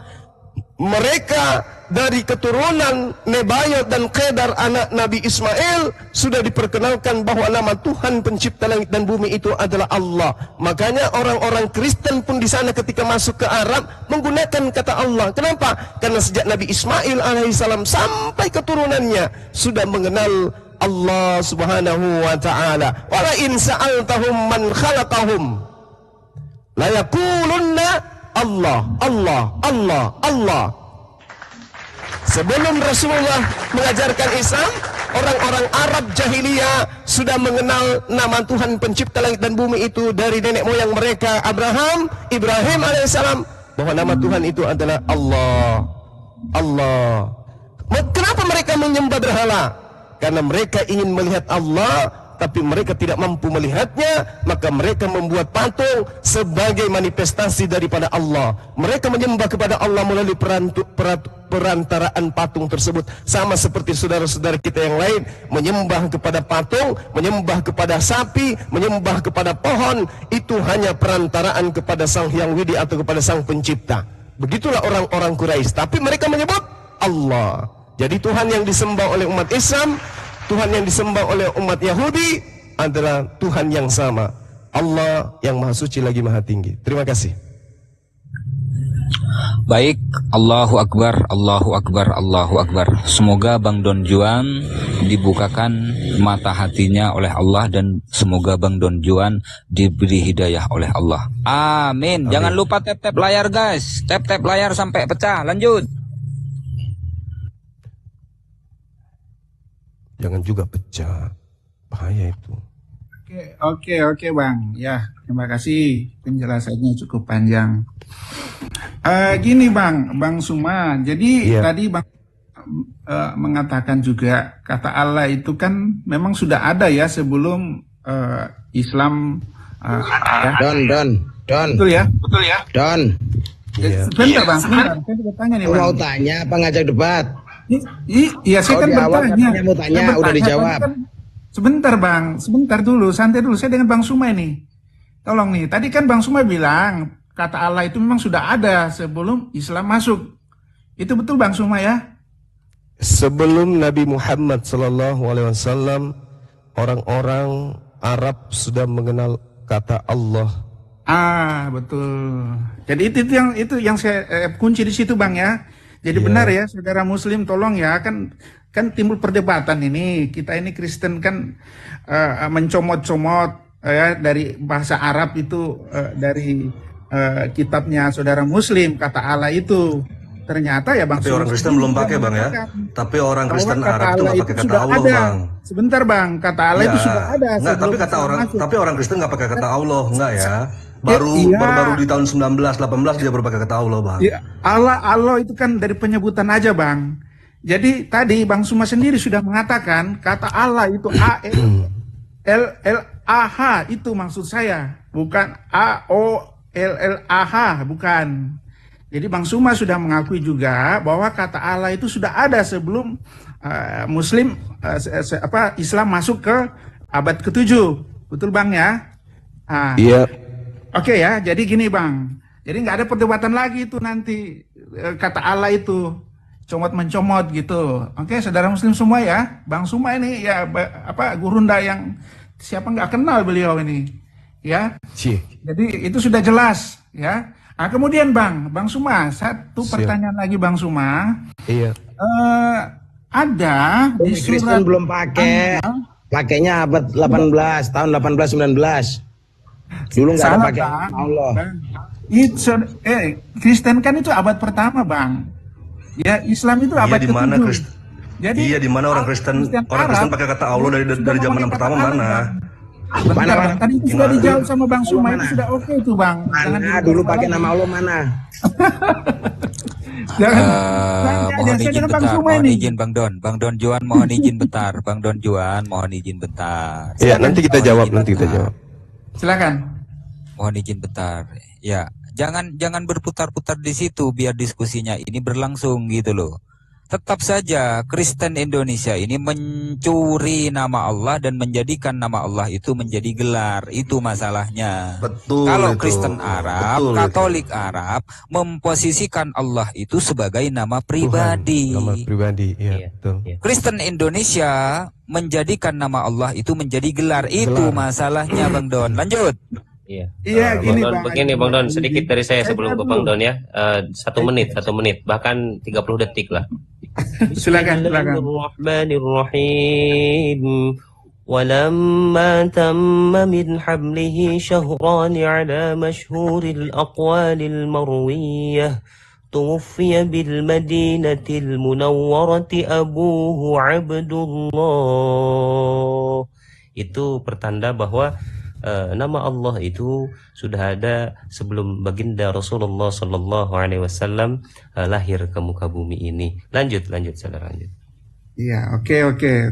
mereka dari keturunan Nebayot dan Kedar anak Nabi Ismail sudah diperkenalkan bahwa nama Tuhan pencipta langit dan bumi itu adalah Allah. Makanya orang-orang Kristen pun di sana ketika masuk ke Arab menggunakan kata Allah. Kenapa? Karena sejak Nabi Ismail alaihissalam sampai keturunannya sudah mengenal Allah subhanahu wa ta'ala. Wala in sa'altahum man khalaqahum la yakulunna Allah, Allah, Allah, Allah. Sebelum Rasulullah mengajarkan Islam, orang-orang Arab jahiliyah sudah mengenal nama Tuhan pencipta langit dan bumi itu dari nenek moyang mereka Abraham, Ibrahim alaihissalam, bahwa nama Tuhan itu adalah Allah, Allah. Kenapa mereka menyembah berhala? Karena mereka ingin melihat Allah, tapi mereka tidak mampu melihatnya, maka mereka membuat patung sebagai manifestasi daripada Allah. Mereka menyembah kepada Allah melalui perantaraan patung tersebut. Sama seperti saudara-saudara kita yang lain menyembah kepada patung, menyembah kepada sapi, menyembah kepada pohon. Itu hanya perantaraan kepada Sang Hyang Widi atau kepada Sang Pencipta. Begitulah orang-orang Quraisy. Tapi mereka menyebut Allah. Jadi Tuhan yang disembah oleh umat Islam, Tuhan yang disembah oleh umat Yahudi adalah Tuhan yang sama. Allah yang Maha Suci lagi Maha Tinggi. Terima kasih. Baik, Allahu Akbar, Allahu Akbar, Allahu Akbar. Semoga Bang Don Juan dibukakan mata hatinya oleh Allah, dan semoga Bang Don Juan diberi hidayah oleh Allah. Amin. Jangan lupa tap-tap layar guys. Tap-tap layar sampai pecah. Lanjut. Jangan juga pecah, bahaya itu. Oke Bang. Ya, terima kasih, penjelasannya cukup panjang. Gini Bang Suma. Jadi tadi Bang mengatakan juga kata Allah itu kan memang sudah ada ya sebelum Islam. Don. Betul ya? Don. Sebentar Bang, sebentar. Saya bertanya nih Bang. Mau tanya apa ngajak debat? Iya, saya kan bertanya. Mau tanya, udah dijawab. Sebentar Bang, sebentar dulu, santai dulu. Saya dengan Bang Suma ini. Tolong nih, tadi kan Bang Suma bilang kata Allah itu memang sudah ada sebelum Islam masuk. Itu betul Bang Suma ya? Sebelum Nabi Muhammad SAW, orang-orang Arab sudah mengenal kata Allah. Betul. Jadi itu yang saya kunci di situ Bang ya. Jadi benar ya, saudara Muslim, tolong ya, kan timbul perdebatan ini. Kita ini Kristen kan mencomot-comot ya dari bahasa Arab itu, dari kitabnya saudara Muslim, kata Allah itu. Ternyata ya Bang. Tapi orang Kristen belum pakai Bang ya. Tapi orang Kristen Arab itu nggak pakai kata Allah Bang. Sebentar Bang, kata Allah itu sudah ada. Enggak, tapi orang Kristen nggak pakai kata Allah, enggak ya. Baru di tahun 1918 dia baru pakai kata Allah Bang. Ya, Allah itu kan dari penyebutan aja Bang. Jadi tadi Bang Suma sendiri sudah mengatakan kata Allah itu A-L-L-A-H itu maksud saya, bukan A-O-L-L-A-H, bukan. Jadi Bang Suma sudah mengakui juga bahwa kata Allah itu sudah ada sebelum Islam masuk ke abad ke-7. Betul Bang ya? Iya. Oke ya, jadi gini Bang. Jadi nggak ada perdebatan lagi itu nanti kata Allah itu comot-mencomot gitu. Oke, saudara Muslim semua ya. Bang Suma ini ya gurunda yang siapa nggak kenal beliau ini, ya. Jadi itu sudah jelas ya. Nah, kemudian Bang Suma, satu pertanyaan lagi Bang Suma. Iya. Ada di surat belum pakai. Pakainya abad 18, tahun 1819. Dulu nggak ada pakai Allah. Kristen kan itu abad pertama Bang. Ya, Islam itu abad ke-7. Jadi di mana orang Kristen pakai kata Allah dari zaman pertama mana? Bentar, tadi itu sudah dijawab sama Bang Suma, itu sudah oke itu Bang. Mana dulu pakai nama Allah mana? Mohon izin bentar, mohon izin Bang Don Juan, mohon izin bentar, Bang Don Juan, mohon izin bentar. Ya, nanti kita jawab. Silakan. Mohon izin bentar. Ya, jangan berputar-putar di situ biar diskusinya ini berlangsung gitu loh. Tetap saja Kristen Indonesia ini mencuri nama Allah dan menjadikan nama Allah itu menjadi gelar. Itu masalahnya. Betul. Kalau itu. Kristen Arab, Betul Katolik Arab memposisikan Allah itu sebagai nama pribadi. Tuhan, nama pribadi, ya, betul. Kristen Indonesia menjadikan nama Allah itu menjadi gelar. Itu masalahnya, Bang Don. Lanjut. Iya. Iya, gini, Bang Don, Bang. begini Bang Don, sedikit dari saya sebelum ke Bang Don ya. 1 menit, bahkan 30 detik lah. Silakan, silakan. Bismillahirrahmanirrahim. ولما تم من حمله شهران على مشهور الأقوال المروية توفي بالمدينة المنورة أبوه عبد الله. Itu pertanda bahwa nama Allah itu sudah ada sebelum baginda Rasulullah Sallallahu Alaihi Wasallam lahir ke muka bumi ini. Lanjut, saudara, lanjut. Iya, oke.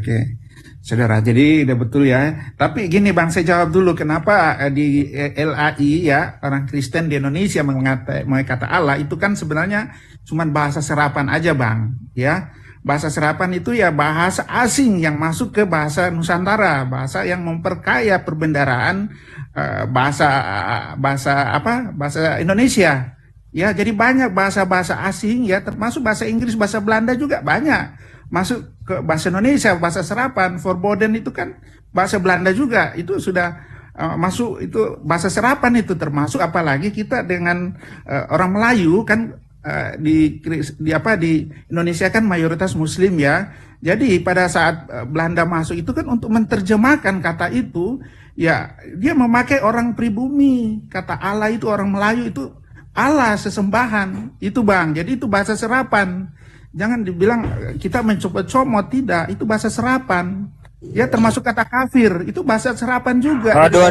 Saudara, jadi udah betul ya. Tapi gini Bang, saya jawab dulu kenapa di LAI ya, orang Kristen di Indonesia mengata Allah itu kan sebenarnya cuma bahasa serapan aja Bang, ya. Bahasa serapan itu ya bahasa asing yang masuk ke bahasa Nusantara, bahasa yang memperkaya perbendaharaan bahasa Indonesia. Ya, jadi banyak bahasa-bahasa asing ya, termasuk bahasa Inggris, bahasa Belanda juga banyak masuk ke bahasa Indonesia, bahasa serapan. Verboden itu kan bahasa Belanda juga, itu sudah masuk, itu bahasa serapan itu termasuk, apalagi kita dengan orang Melayu kan. Di Indonesia kan mayoritas Muslim ya. Jadi pada saat Belanda masuk itu kan untuk menerjemahkan kata itu, ya dia memakai orang pribumi. Kata Allah itu orang Melayu itu Allah, sesembahan. Itu Bang, jadi itu bahasa serapan. Jangan dibilang kita mencomot-comot, tidak. Itu bahasa serapan. Ya termasuk kata kafir, itu bahasa serapan juga. Aduh,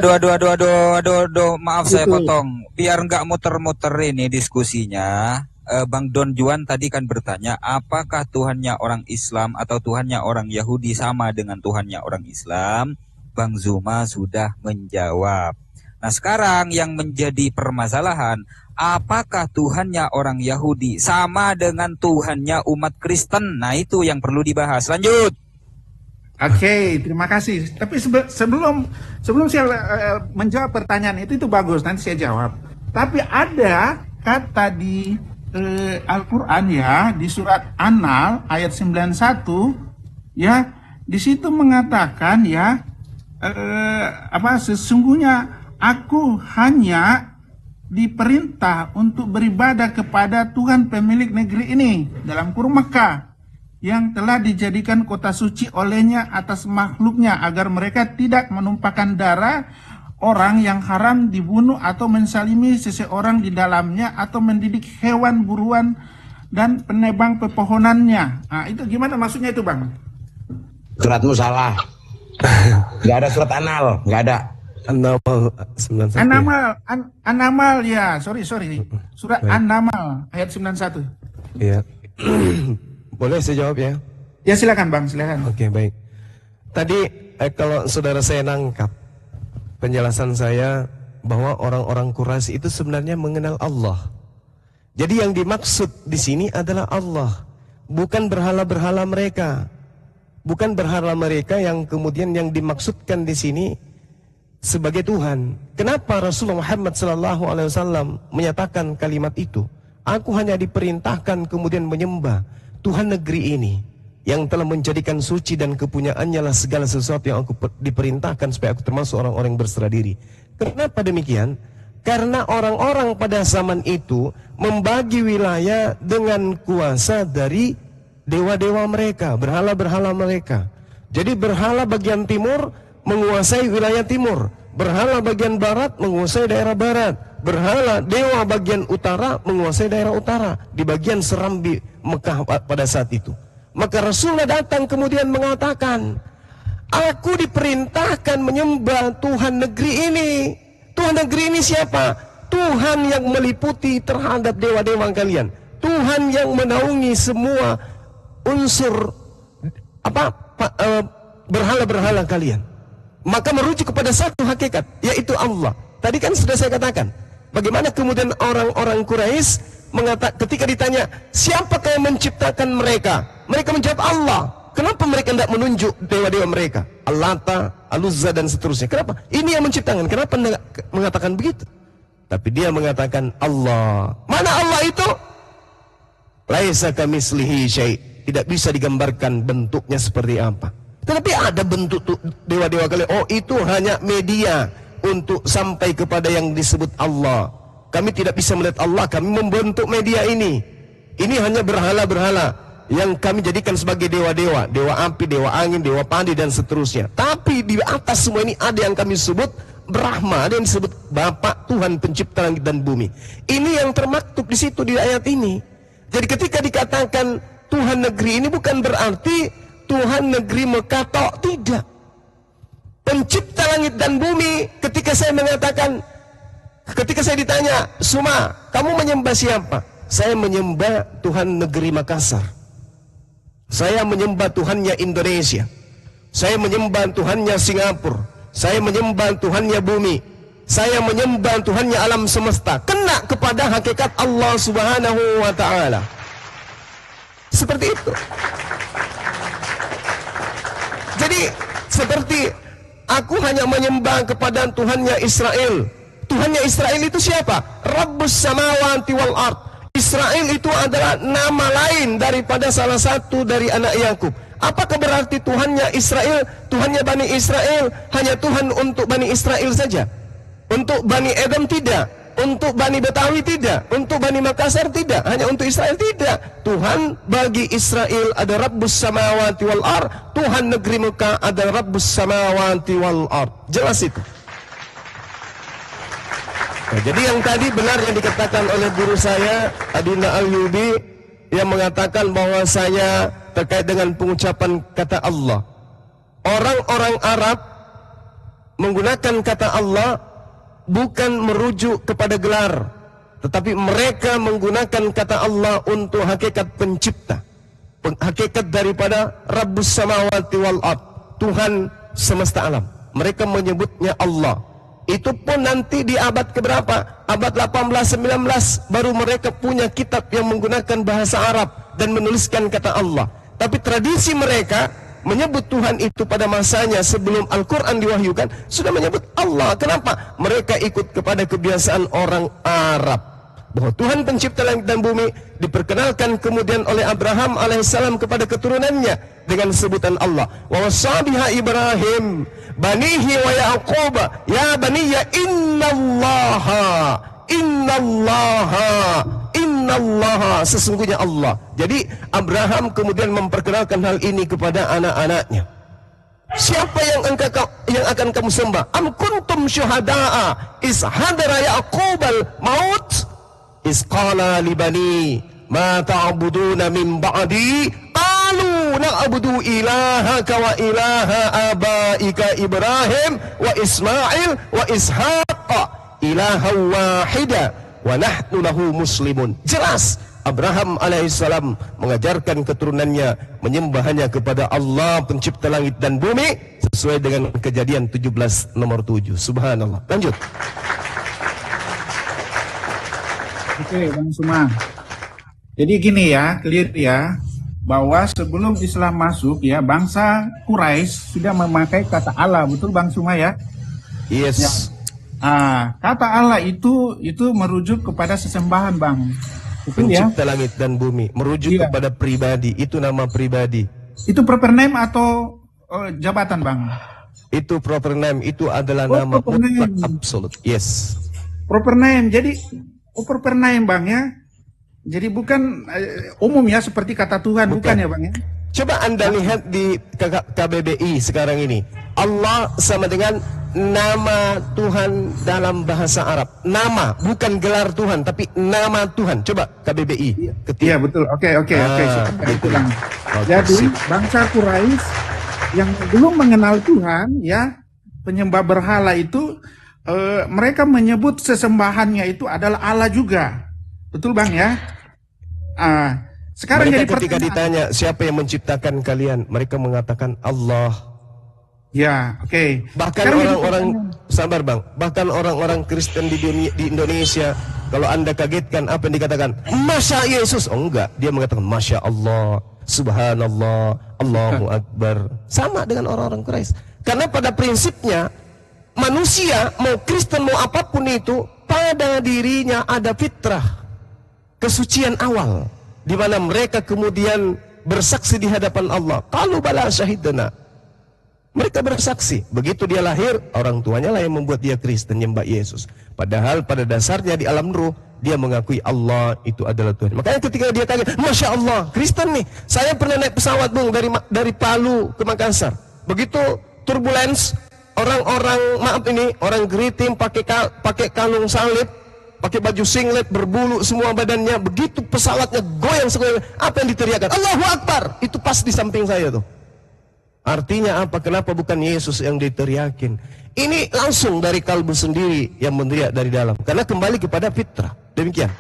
maaf saya potong. Biar nggak muter-muter ini diskusinya. Bang Don Juan tadi kan bertanya, apakah Tuhannya orang Islam atau Tuhannya orang Yahudi sama dengan Tuhannya orang Islam? Bang Zuma sudah menjawab. Nah sekarang yang menjadi permasalahan, apakah Tuhannya orang Yahudi sama dengan Tuhannya umat Kristen? Nah itu yang perlu dibahas. Lanjut. Oke, terima kasih. Tapi sebelum saya menjawab pertanyaan itu bagus, nanti saya jawab. Tapi ada kata di Al-Quran ya, di surat An-Nahl ayat 91 ya, di situ mengatakan ya, sesungguhnya aku hanya diperintah untuk beribadah kepada Tuhan pemilik negeri ini, dalam kurung Mekah, yang telah dijadikan kota suci olehnya atas makhluknya, agar mereka tidak menumpahkan darah orang yang haram dibunuh atau mensalimi seseorang di dalamnya atau mendidik hewan buruan dan penebang pepohonannya. Nah, itu gimana maksudnya itu Bang? Suratmu salah. Nggak ada surat An-Nahl, nggak ada. An-Nahl ya, sorry. Surat An-Nahl ayat 91. Iya. Boleh saya jawab ya? Ya silakan Bang, silakan. Oke, baik. Tadi kalau saudara saya nangkap penjelasan saya bahwa orang-orang Quraisy itu sebenarnya mengenal Allah. Jadi yang dimaksud di sini adalah Allah, bukan berhala-berhala mereka. Bukan berhala mereka yang kemudian yang dimaksudkan di sini sebagai Tuhan. Kenapa Rasulullah Muhammad SAW menyatakan kalimat itu? Aku hanya diperintahkan kemudian menyembah Tuhan negeri ini, yang telah menjadikan suci dan kepunyaannya lah segala sesuatu yang aku diperintahkan supaya aku termasuk orang-orang yang berserah diri. Kenapa demikian? Karena orang-orang pada zaman itu membagi wilayah dengan kuasa dari dewa-dewa mereka, berhala-berhala mereka. Jadi berhala bagian timur menguasai wilayah timur, berhala bagian barat menguasai daerah barat, berhala dewa bagian utara menguasai daerah utara, di bagian Serambi Mekah pada saat itu. Maka Rasulullah datang kemudian mengatakan, aku diperintahkan menyembah Tuhan negeri ini. Tuhan negeri ini siapa? Tuhan yang meliputi terhadap dewa-dewa kalian. Tuhan yang menaungi semua unsur berhala-berhala kalian. Maka merujuk kepada satu hakikat, yaitu Allah. Tadi kan sudah saya katakan, bagaimana kemudian orang-orang Quraisy mengatakan ketika ditanya, siapakah yang menciptakan mereka? Mereka menjawab Allah. Kenapa mereka tidak menunjuk dewa-dewa mereka? Al-Lata, Al-Uzza dan seterusnya. Kenapa? Ini yang menciptakan. Kenapa tidak mengatakan begitu? Tapi dia mengatakan Allah. Mana Allah itu? Laisa kamislihi syai'. Tidak bisa digambarkan bentuknya seperti apa. Tetapi ada bentuk dewa-dewa kalian. Oh, itu hanya media untuk sampai kepada yang disebut Allah. Kami tidak bisa melihat Allah. Kami membentuk media ini. Ini hanya berhala-berhala yang kami jadikan sebagai dewa-dewa, dewa api, dewa angin, dewa padi dan seterusnya. Tapi di atas semua ini ada yang kami sebut Brahma, ada yang disebut Bapa Tuhan pencipta langit dan bumi. Ini yang termaktub di situ di ayat ini. Jadi ketika dikatakan Tuhan negeri ini bukan berarti Tuhan negeri Mekah, tidak. Pencipta langit dan bumi. Ketika saya ditanya, Suma, kamu menyembah siapa? Saya menyembah Tuhan negeri Makassar. Saya menyembah Tuhannya Indonesia. Saya menyembah Tuhannya Singapura. Saya menyembah Tuhannya bumi. Saya menyembah Tuhannya alam semesta. Kena kepada hakikat Allah Subhanahu wa ta'ala. Seperti itu. Jadi seperti aku hanya menyembah kepada Tuhannya Israel. Tuhannya Israel itu siapa? Rabbus samawati wal ard. Israel itu adalah nama lain daripada salah satu dari anak Yakub. Apakah berarti Tuhannya Israel, Tuhannya Bani Israel hanya Tuhan untuk Bani Israel saja? Untuk Bani Edom tidak, untuk Bani Betawi tidak, untuk Bani Makassar tidak, hanya untuk Israel tidak. Tuhan bagi Israel ada Rabbus samawati wal ard, Tuhan negeri Mekah ada Rabbus samawati wal ard. Jelas itu. Nah, jadi yang tadi benar yang dikatakan oleh guru saya Adina Al-Yubi yang mengatakan bahwasanya terkait dengan pengucapan kata Allah. Orang-orang Arab menggunakan kata Allah bukan merujuk kepada gelar, tetapi mereka menggunakan kata Allah untuk hakikat pencipta, hakikat daripada Rabbus samawati wal ard, Tuhan semesta alam. Mereka menyebutnya Allah. Itu pun nanti di abad keberapa? Abad 18-19 baru mereka punya kitab yang menggunakan bahasa Arab dan menuliskan kata Allah. Tapi tradisi mereka menyebut Tuhan itu pada masanya sebelum Al-Quran diwahyukan sudah menyebut Allah. Kenapa? Mereka ikut kepada kebiasaan orang Arab, bahwa Tuhan pencipta langit dan bumi diperkenalkan kemudian oleh Abraham alaihissalam kepada keturunannya dengan sebutan Allah. Wa wasabiha Ibrahim banihi wa Yaqub ya baniya innallaha sesungguhnya Allah. Jadi Abraham kemudian memperkenalkan hal ini kepada anak-anaknya. Siapa yang akan kamu sembah? Am kuntum syuhada'a is hadara Yaqubal maut is qala li bani ma ta'buduna min ba'di qalu na'budu ilahaka wa ilaha abaika Ibrahim wa Ismail wa Ishaq ilaha wahida wa nahnu lahu muslimun. Jelas Abraham alaihissalam mengajarkan keturunannya menyembah hanya kepada Allah pencipta langit dan bumi sesuai dengan Kejadian 17 nomor 7. Subhanallah. Lanjut. Oke, Bang Suma. Jadi gini ya, clear ya, bahwa sebelum Islam masuk ya, bangsa Quraisy sudah memakai kata Allah, betul Bang Suma ya? Yes. Ya. Kata Allah itu merujuk kepada sesembahan, Bang. Betul ya? Pencipta langit dan bumi, merujuk kepada pribadi, itu nama pribadi. Itu proper name atau jabatan, Bang? Itu proper name, itu adalah nama mutlak absolut. Yes. Proper name. Jadi proper name, Bang ya. Jadi bukan umum ya seperti kata Tuhan, bukan ya Bang ya? Coba Anda lihat di KBBI sekarang ini. Allah sama dengan nama Tuhan dalam bahasa Arab. Nama, bukan gelar Tuhan, tapi nama Tuhan. Coba KBBI. Iya betul. Oke. Gitu. Jadi bangsa Quraisy yang belum mengenal Tuhan ya, penyembah berhala itu mereka menyebut sesembahannya itu adalah Allah juga. Betul Bang ya? Sekarang mereka jadi ketika ditanya siapa yang menciptakan kalian, mereka mengatakan Allah. Ya, oke. Bahkan orang-orang sabar Bang, bahkan orang-orang Kristen di Indonesia, kalau Anda kagetkan apa yang dikatakan, Masya Yesus, oh enggak, dia mengatakan Masya Allah. Subhanallah, Allahu Akbar. Sama dengan orang-orang Quraisy. Karena pada prinsipnya manusia mau Kristen mau apapun itu, pada dirinya ada fitrah kesucian awal, di mana mereka kemudian bersaksi di hadapan Allah. Qalu bala syahidna. Mereka bersaksi, begitu dia lahir, orang tuanya lah yang membuat dia Kristen, nyembah Yesus. Padahal pada dasarnya di alam ruh, dia mengakui Allah itu adalah Tuhan. Makanya ketika dia kaget, Masya Allah, Kristen nih. Saya pernah naik pesawat bung dari Palu ke Makassar. Begitu turbulence, orang geritim pakai kalung salib, pakai baju singlet, berbulu semua badannya. Begitu pesawatnya goyang sekali, apa yang diteriakan? Allahu Akbar. Itu pas di samping saya tuh. Artinya apa? Kenapa bukan Yesus yang diteriakin? Ini langsung dari kalbu sendiri yang meneriak dari dalam. Karena kembali kepada fitrah. Demikian.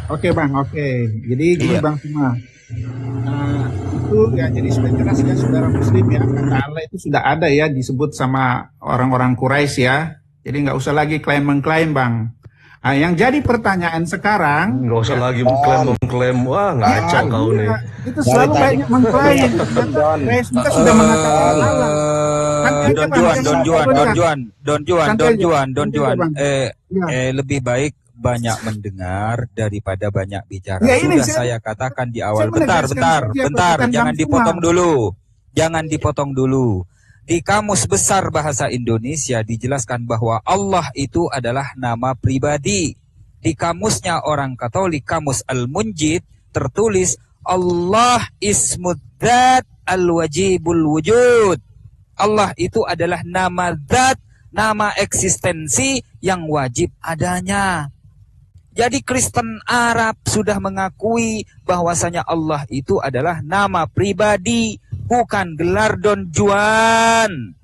Oke Bang, oke. Jadi gini Bang Suma. Itu ya jadi sudah jelas ya saudara muslim ya. Kata Allah itu sudah ada ya disebut sama orang-orang Quraisy ya. Jadi nggak usah lagi klaim-mengklaim Bang. Nah, yang jadi pertanyaan sekarang nggak usah lagi mengklaim, wah ngaco kau nih. Itu selalu banyak mengklaim. Kita sudah mengatakan Allah. Don Juan. Lebih baik banyak mendengar daripada banyak bicara. Ya, sudah saya katakan di awal. Bentar, jangan dipotong dulu. Di Kamus Besar Bahasa Indonesia dijelaskan bahwa Allah itu adalah nama pribadi. Di kamusnya orang Katolik, Kamus Al-Munjid, tertulis Allah ismud dzat al-wajibul wujud. Allah itu adalah nama zat, nama eksistensi yang wajib adanya. Jadi Kristen Arab sudah mengakui bahwasanya Allah itu adalah nama pribadi, bukan gelar Don Juan.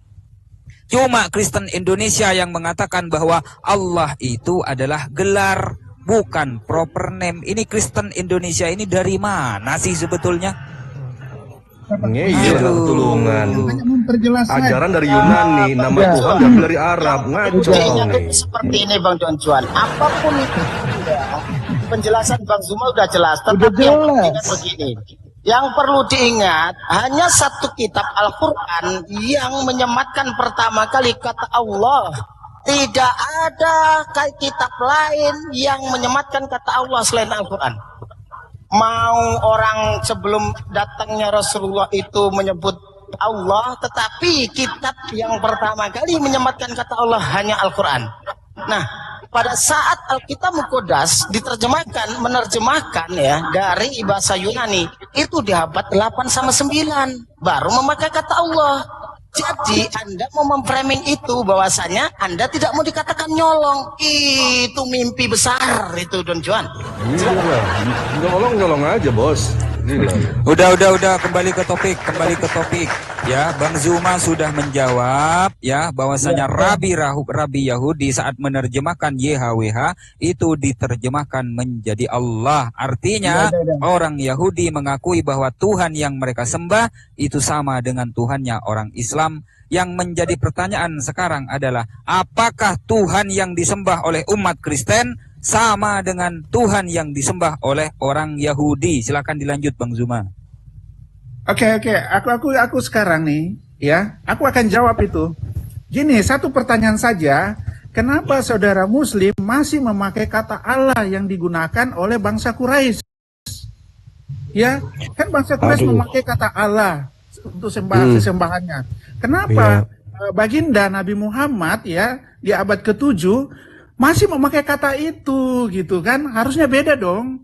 Cuma Kristen Indonesia yang mengatakan bahwa Allah itu adalah gelar, bukan proper name. Ini Kristen Indonesia ini dari mana sih sebetulnya? Iya, tulungan. Ajaran dari Yunani, nama Tuhan dari Arab, ngaco. Seperti ini Bang Don Juan, apapun itu penjelasan Bang Zuma udah jelas. Tetapi yang perlu diingat begini, yang perlu diingat hanya satu kitab Al-Quran yang menyematkan pertama kali kata Allah. Tidak ada kitab lain yang menyematkan kata Allah selain Al-Quran. Mau orang sebelum datangnya Rasulullah itu menyebut Allah, tetapi kitab yang pertama kali menyematkan kata Allah hanya Al-Quran. Nah, pada saat Alkitab Muqaddas menerjemahkan ya dari bahasa Yunani, itu di abad 8 sama 9 baru memakai kata Allah. Jadi Anda mau memframing itu bahwasanya Anda tidak mau dikatakan nyolong. Itu mimpi besar itu Don Juan. Nyolong aja bos. Udah kembali ke topik ya. Bang Zuma sudah menjawab ya bahwasanya Rabi Yahudi saat menerjemahkan YHWH itu diterjemahkan menjadi Allah. Artinya orang Yahudi mengakui bahwa Tuhan yang mereka sembah itu sama dengan Tuhannya orang Islam. Yang menjadi pertanyaan sekarang adalah apakah Tuhan yang disembah oleh umat Kristen sama dengan Tuhan yang disembah oleh orang Yahudi? Silakan dilanjut Bang Zuma. Oke. Aku sekarang nih, ya, aku akan jawab itu. Gini, satu pertanyaan saja. Kenapa saudara Muslim masih memakai kata Allah yang digunakan oleh bangsa Quraisy? Ya, kan bangsa Quraisy memakai kata Allah untuk sesembahannya. Kenapa baginda Nabi Muhammad ya di abad ke-7 masih memakai kata itu gitu kan? Harusnya beda dong.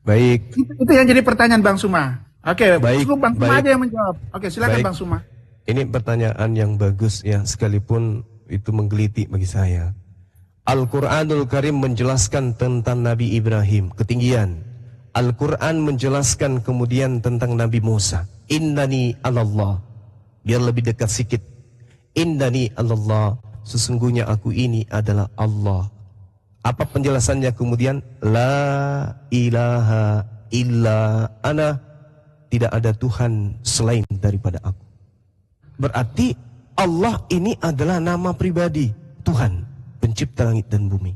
Baik. Itu yang jadi pertanyaan Bang Suma. Oke, cukup Bang Suma aja yang menjawab. Oke, silakan Bang Suma. Ini pertanyaan yang bagus ya, sekalipun itu menggelitik bagi saya. Al-Quranul Karim menjelaskan tentang Nabi Ibrahim, ketinggian. Al-Quran menjelaskan kemudian tentang Nabi Musa. Innani Allah. Biar lebih dekat sedikit. Innani Allah. Sesungguhnya aku ini adalah Allah. Apa penjelasannya kemudian? La ilaha illa ana. Tidak ada Tuhan selain daripada aku. Berarti Allah ini adalah nama pribadi. Tuhan, pencipta langit dan bumi.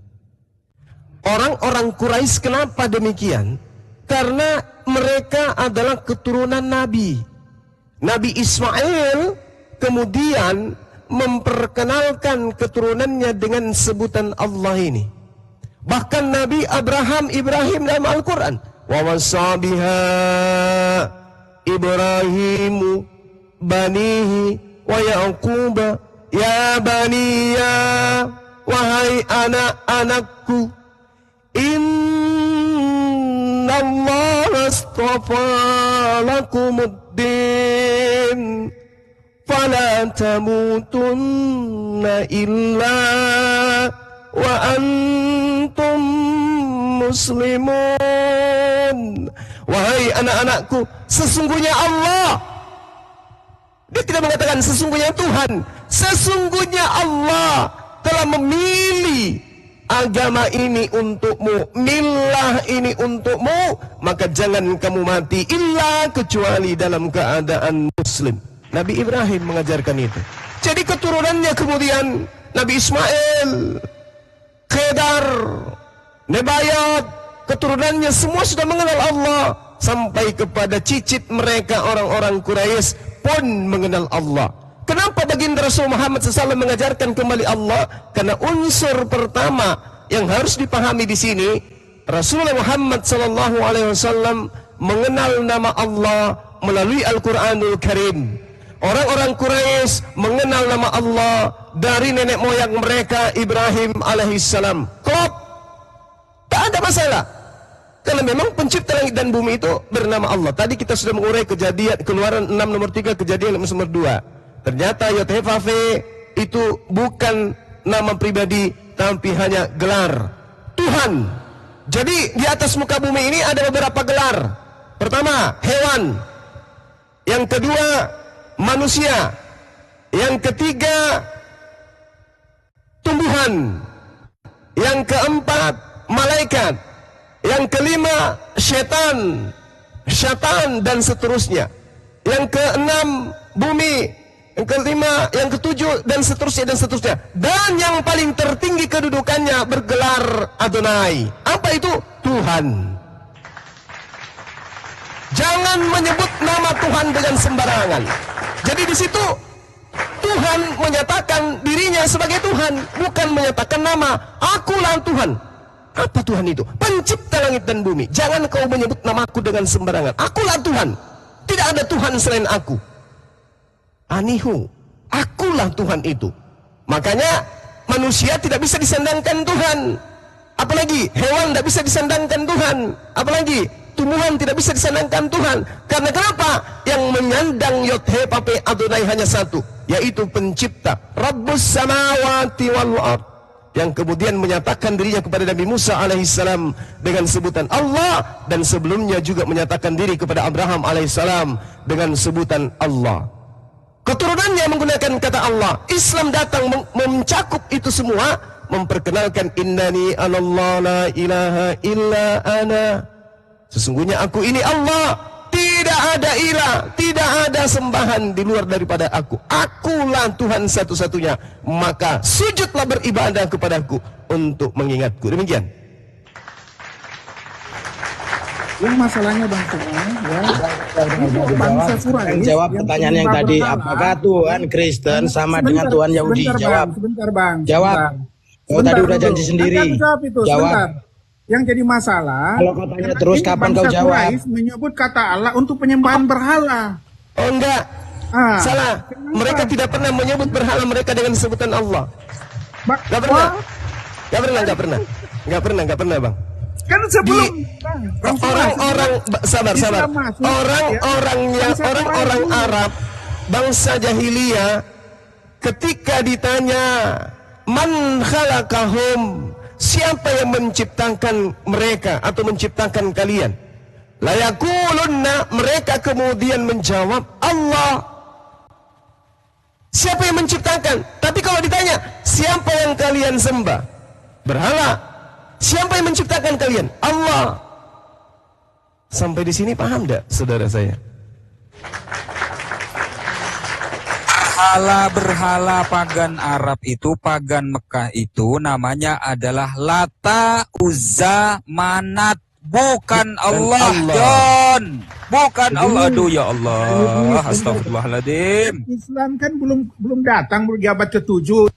Orang-orang Quraisy kenapa demikian? Karena mereka adalah keturunan Nabi. Nabi Ismail kemudian memperkenalkan keturunannya dengan sebutan Allah ini. Bahkan Nabi Ibrahim dalam Al-Quran. Wa wasabiha Ibrahimu banihi wa Yaquba ya baniya, wahai anak-anakku, inna Allah astafa lakumuddin fala tamutunna illa wa antum muslimun. Wahai anak-anakku, sesungguhnya Allah. Dia tidak mengatakan sesungguhnya Tuhan. Sesungguhnya Allah telah memilih agama ini untukmu, millah ini untukmu, maka jangan kamu mati illa kecuali dalam keadaan muslim. Nabi Ibrahim mengajarkan itu. Jadi keturunannya kemudian Nabi Ismail, Khedar, Nebayat, keturunannya semua sudah mengenal Allah. Sampai kepada cicit mereka orang-orang Quraisy pun mengenal Allah. Kenapa baginda Rasul Muhammad SAW mengajarkan kembali Allah? Karena unsur pertama yang harus dipahami di sini, Rasulullah Muhammad SAW mengenal nama Allah melalui Al-Quranul Karim. Orang-orang Quraisy mengenal nama Allah dari nenek moyang mereka Ibrahim alaihissalam. Klop, tak ada masalah. Karena memang pencipta langit dan bumi itu bernama Allah. Tadi kita sudah mengurai kejadian Keluaran 6 nomor 3, kejadian nomor 2. Ternyata Yod-Heh-Vav-He itu bukan nama pribadi, tapi hanya gelar Tuhan. Jadi di atas muka bumi ini ada beberapa gelar. Pertama, hewan. Yang kedua, manusia. Yang ketiga, tumbuhan. Yang keempat, malaikat. Yang kelima, syaitan, dan seterusnya. Yang keenam, bumi. Yang kelima, yang ketujuh, dan seterusnya, Dan yang paling tertinggi kedudukannya bergelar Adonai. Apa itu? Tuhan. Jangan menyebut nama Tuhan dengan sembarangan. Jadi di situ Tuhan menyatakan dirinya sebagai Tuhan, bukan menyatakan nama. Akulah Tuhan. Apa Tuhan itu? Pencipta langit dan bumi. Jangan kau menyebut namaku dengan sembarangan. Akulah Tuhan. Tidak ada Tuhan selain aku. Anihu. Akulah Tuhan itu. Makanya manusia tidak bisa disandangkan Tuhan. Apalagi hewan tidak bisa disandangkan Tuhan. Apalagi tumbuhan tidak bisa disandangkan Tuhan. Karena kenapa? Yang menyandang Yod-Heh-Vav-He Adonai hanya satu, yaitu pencipta Rabbus samawati wal ard, yang kemudian menyatakan dirinya kepada Nabi Musa alaihissalam dengan sebutan Allah, dan sebelumnya juga menyatakan diri kepada Abraham alaihissalam dengan sebutan Allah. Keturunannya menggunakan kata Allah. Islam datang mencakup itu semua, memperkenalkan innani anallah la ilaha illa ana. Sesungguhnya aku ini Allah, tidak ada ilah, tidak ada sembahan di luar daripada aku. Akulah Tuhan satu-satunya. Maka sujudlah beribadah kepadaku untuk mengingatku. Demikian. Yang masalahnya Bang Tuhan, ya. Bangsa Quraisy jawab pertanyaan yang tadi, apakah Tuhan Kristen sama dengan Tuhan Yahudi? Jawab. Sebentar Bang. Jawab. Kau tadi udah janji sendiri. Jawab itu. Jawab. Sebentar. Yang jadi masalah, kalau kau tanya terus kapan kau jawab? Quraisy menyebut kata Allah untuk penyembahan berhala. Oh enggak. Salah. Mereka tidak pernah menyebut berhala mereka dengan sebutan Allah. Enggak pernah. Enggak pernah, Bang. Kan sebelum orang-orang sabar. Orang-orang Arab bangsa jahiliyah ketika ditanya man khalaqahum, siapa yang menciptakan mereka atau menciptakan kalian? La yaqulunna, mereka kemudian menjawab Allah. Siapa yang menciptakan? Tapi kalau ditanya siapa yang kalian sembah? Berhala. Siapa yang menciptakan kalian? Allah. Sampai di sini paham enggak saudara saya? Berhala pagan Arab itu, pagan Mekah itu namanya adalah Lata, Uzza, Manat. Bukan Allah, Allah. John. Bukan Allah. Aduh ya Allah. Astagfirullahaladzim. Islam kan belum datang berjabat ke-7.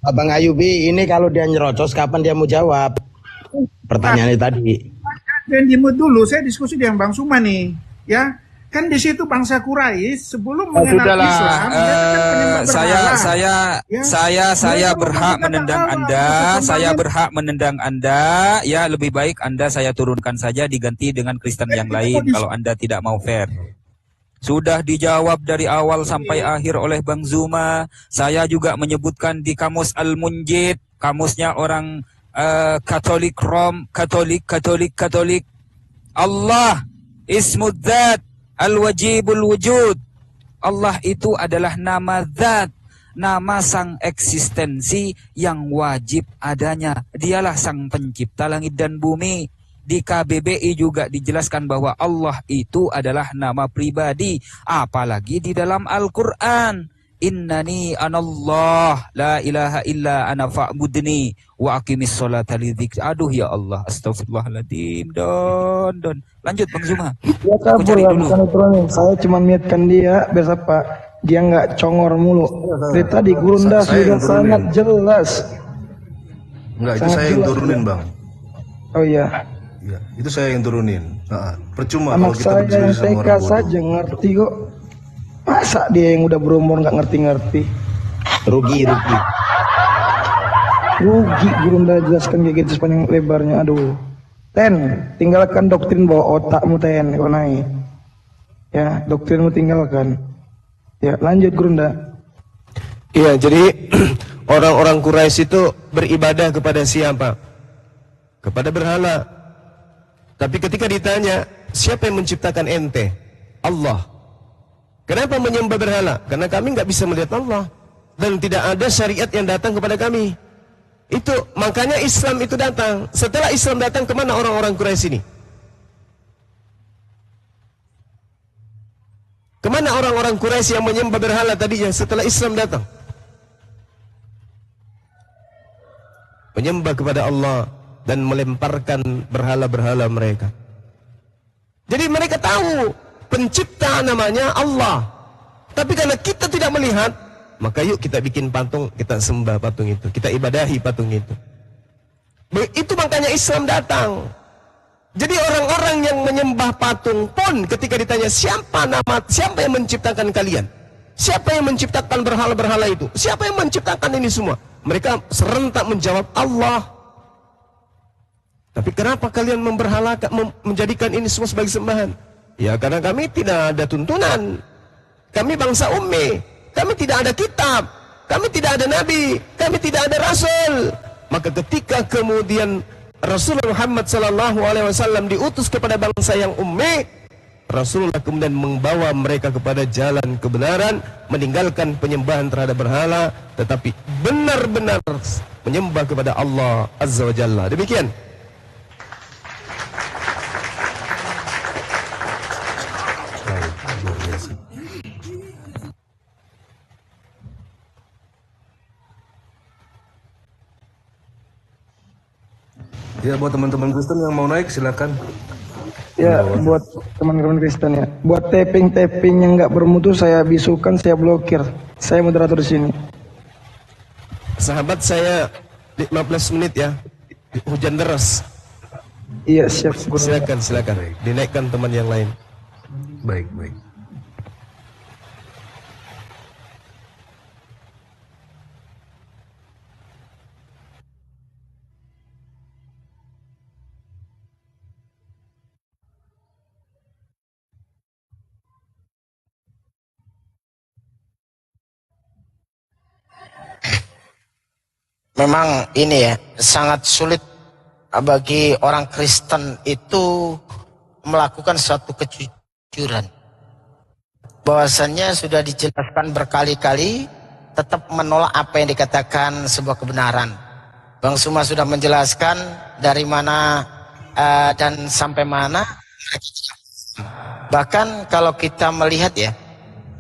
Abang Ayubi, ini kalau dia nyerocos, kapan dia mau jawab? Pertanyaannya tadi. Dan dimut dulu, saya diskusi dengan Bang Suma nih, ya. Kan di situ bangsa Quraisy sebelum mengenal Sudahlah, Islam, dia kan penyembah berhala. saya berhak menendang Anda. Saya berhak menendang Anda. Ya, lebih baik Anda saya turunkan saja diganti dengan Kristen yang lain kalau Anda tidak mau fair. Sudah dijawab dari awal sampai akhir oleh Bang Zuma. Saya juga menyebutkan di kamus Al-Munjid, kamusnya orang Katolik Rom, Katolik. Allah ismud dzat al-wajibul wujud. Allah itu adalah nama zat, nama sang eksistensi yang wajib adanya. Dialah sang pencipta langit dan bumi. Di KBBI juga dijelaskan bahwa Allah itu adalah nama pribadi. Apalagi di dalam Al-Quran. Innani anallah la ilaha illa ana fa'budni wa aqimis sholata lidzikri. Aduh ya Allah, astagfirullahaladzim. Don. Lanjut Bang Zuma. Ya kabur ya, bukan turunin. Saya cuma niatkan dia, biasa Pak. Dia nggak congor mulu. Dari tadi Gurunda sudah sangat jelas. Enggak, itu saya yang turunin Bang. Oh iya. Ya, itu saya yang turunin. Percuma Anak kalau kita saya berdiskusi yang sama TK orang bodoh. saja ngerti kok. Masa dia yang udah berumur nggak ngerti-ngerti? Rugi. Rugi Gurunda jelaskan kayak gitu sepanjang lebarnya. Aduh. Ten, tinggalkan doktrin bawa otakmu Ten, kau naik. Ya, doktrinmu tinggalkan. Ya, lanjut Gurunda. Iya, jadi orang-orang Quraisy itu beribadah kepada siapa? Kepada berhala. Tapi ketika ditanya, siapa yang menciptakan ente? Allah. Kenapa menyembah berhala? Karena kami nggak bisa melihat Allah. Dan tidak ada syariat yang datang kepada kami. Itu, makanya Islam itu datang. Setelah Islam datang, kemana orang-orang Quraisy ini? Kemana orang-orang Quraisy yang menyembah berhala tadinya setelah Islam datang? Menyembah kepada Allah dan melemparkan berhala-berhala mereka. Jadi mereka tahu pencipta namanya Allah. Tapi karena kita tidak melihat, maka yuk kita bikin patung, kita sembah patung itu, kita ibadahi patung itu. Itu makanya Islam datang. Jadi orang-orang yang menyembah patung pun ketika ditanya siapa yang menciptakan kalian? Siapa yang menciptakan berhala-berhala itu? Siapa yang menciptakan ini semua? Mereka serentak menjawab Allah. Tapi kenapa kalian menjadikan ini semua sebagai sembahan? Ya karena kami tidak ada tuntunan. Kami bangsa ummi. Kami tidak ada kitab. Kami tidak ada nabi. Kami tidak ada rasul. Maka ketika kemudian Rasulullah Muhammad SAW diutus kepada bangsa yang ummi, Rasulullah kemudian membawa mereka kepada jalan kebenaran, meninggalkan penyembahan terhadap berhala, tetapi benar-benar menyembah kepada Allah Azza wa Jalla. Demikian. Ya, buat teman-teman Kristen yang mau naik silakan. Ya, buat teman-teman Kristen ya. Buat tapping yang nggak bermutu saya bisukan, saya blokir. Saya moderator di sini. Sahabat saya 15 menit ya. Hujan deras. Iya, siap. Silakan. Dinaikkan teman yang lain. Baik. Memang ini ya, sangat sulit bagi orang Kristen itu melakukan suatu kejujuran. Bahwasannya sudah dijelaskan berkali-kali, tetap menolak apa yang dikatakan sebuah kebenaran. Bang Suma sudah menjelaskan dari mana dan sampai mana. Bahkan kalau kita melihat ya,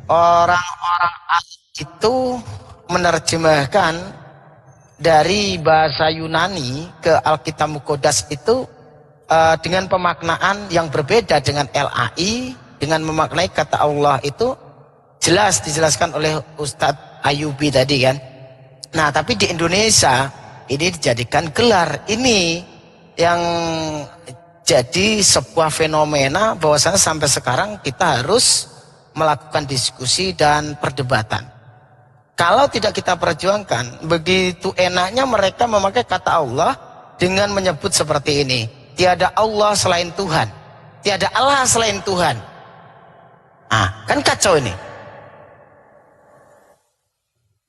orang-orang itu menerjemahkan dari bahasa Yunani ke Alkitab Muqaddas itu dengan pemaknaan yang berbeda dengan LAI, dengan memaknai kata Allah itu jelas dijelaskan oleh Ustadz Ayubi tadi kan. Nah, tapi di Indonesia ini dijadikan gelar. Ini yang jadi sebuah fenomena bahwasanya sampai sekarang kita harus melakukan diskusi dan perdebatan. Kalau tidak kita perjuangkan, begitu enaknya mereka memakai kata Allah dengan menyebut seperti ini. Tiada Allah selain Tuhan. Tiada Allah selain Tuhan. Ah, kan kacau ini.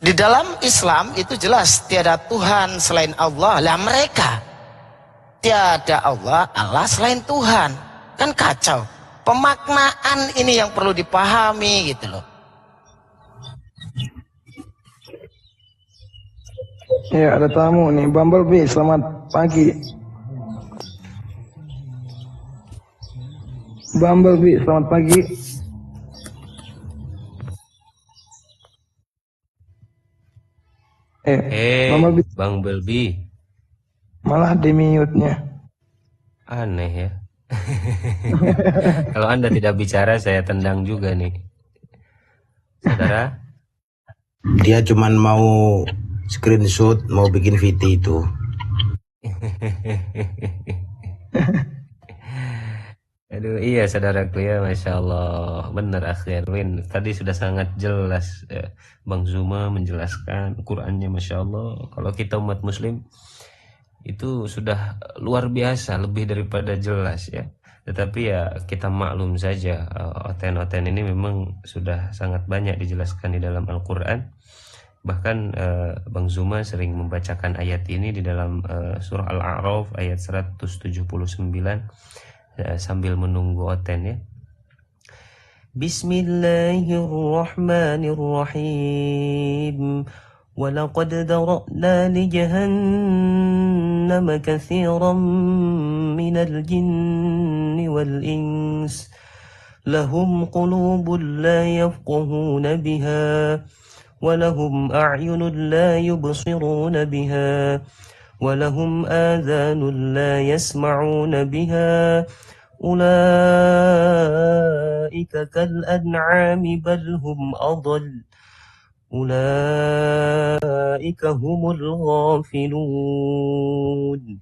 Di dalam Islam itu jelas tiada Tuhan selain Allah. Lah mereka tiada Allah, Allah selain Tuhan. Kan kacau. Pemaknaan ini yang perlu dipahami gitu loh. Ya, ada tamu nih, Bumblebee, selamat pagi. Bumblebee, selamat pagi. Bumblebee. Malah di mute-nya. Aneh ya. Kalau Anda tidak bicara, saya tendang juga nih. Saudara? Dia cuman mau screenshot, mau bikin VT itu. Aduh, iya saudaraku ya, Masya Allah. Benar Akhi Erwin, tadi sudah sangat jelas Bang Zuma menjelaskan Qurannya, Masya Allah. Kalau kita umat muslim itu sudah luar biasa, lebih daripada jelas ya. Tetapi ya kita maklum saja, oten-oten ini memang sudah sangat banyak dijelaskan di dalam Al-Quran. Bahkan Bang Zuma sering membacakan ayat ini di dalam surah Al-A'raf ayat 179 sambil menunggu oten ya. Bismillahirrahmanirrahim. وَلَقَدْ ذَرَأْنَا لِجَهَنَّمَ كَثِيرًا مِنَ الْجِنِّ وَالْإِنسِ لَهُمْ قُلُوبٌ لَا يَفْقَهُونَ بِهَا وَلَهُمْ أَعْيُنٌ لَا يُبْصِرُونَ بِهَا وَلَهُمْ آذَانٌ لَا يَسْمَعُونَ بِهَا أُولَئِكَ كَالْأَنْعَامِ بَلْ هُمْ أَضَلُّ Ulaika humul ghafilun.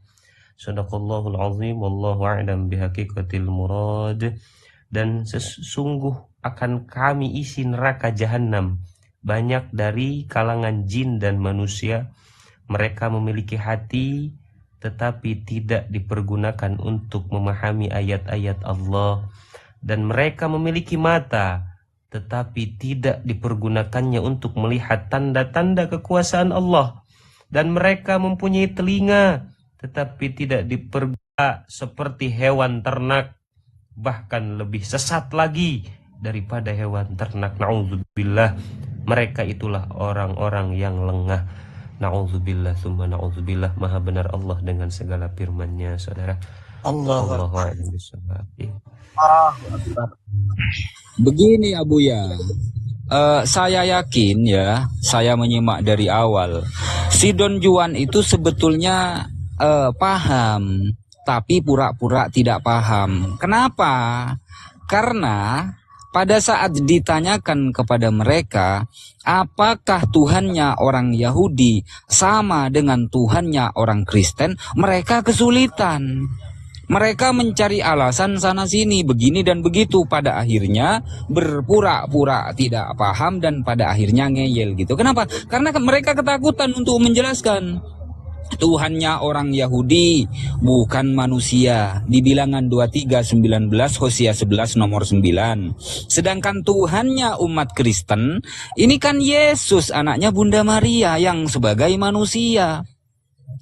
Shadaqallahul azim, wallahu a'lam bihaqiqatil murad. Dan sesungguh akan kami isi neraka jahanam banyak dari kalangan jin dan manusia. Mereka memiliki hati tetapi tidak dipergunakan untuk memahami ayat-ayat Allah, dan mereka memiliki mata tetapi tidak dipergunakannya untuk melihat tanda-tanda kekuasaan Allah, dan mereka mempunyai telinga tetapi tidak dipergunakan seperti hewan ternak, bahkan lebih sesat lagi daripada hewan ternak. Na'udzubillah, mereka itulah orang-orang yang lengah. Na'udzubillah summa na'udzubillah. Maha benar Allah dengan segala firman-Nya, saudara. Allahu a'lam bishawab. Begini Abuya, saya yakin ya, saya menyimak dari awal, si Don Juan itu sebetulnya paham, tapi pura-pura tidak paham. Kenapa? Karena pada saat ditanyakan kepada mereka, apakah Tuhannya orang Yahudi sama dengan Tuhannya orang Kristen, mereka kesulitan. Mereka mencari alasan sana-sini, begini dan begitu. Pada akhirnya berpura-pura tidak paham dan pada akhirnya ngeyel gitu. Kenapa? Karena mereka ketakutan untuk menjelaskan. Tuhannya orang Yahudi bukan manusia. Di Bilangan 23:19, Hosea 11 nomor 9. Sedangkan Tuhannya umat Kristen, ini kan Yesus, anaknya Bunda Maria yang sebagai manusia.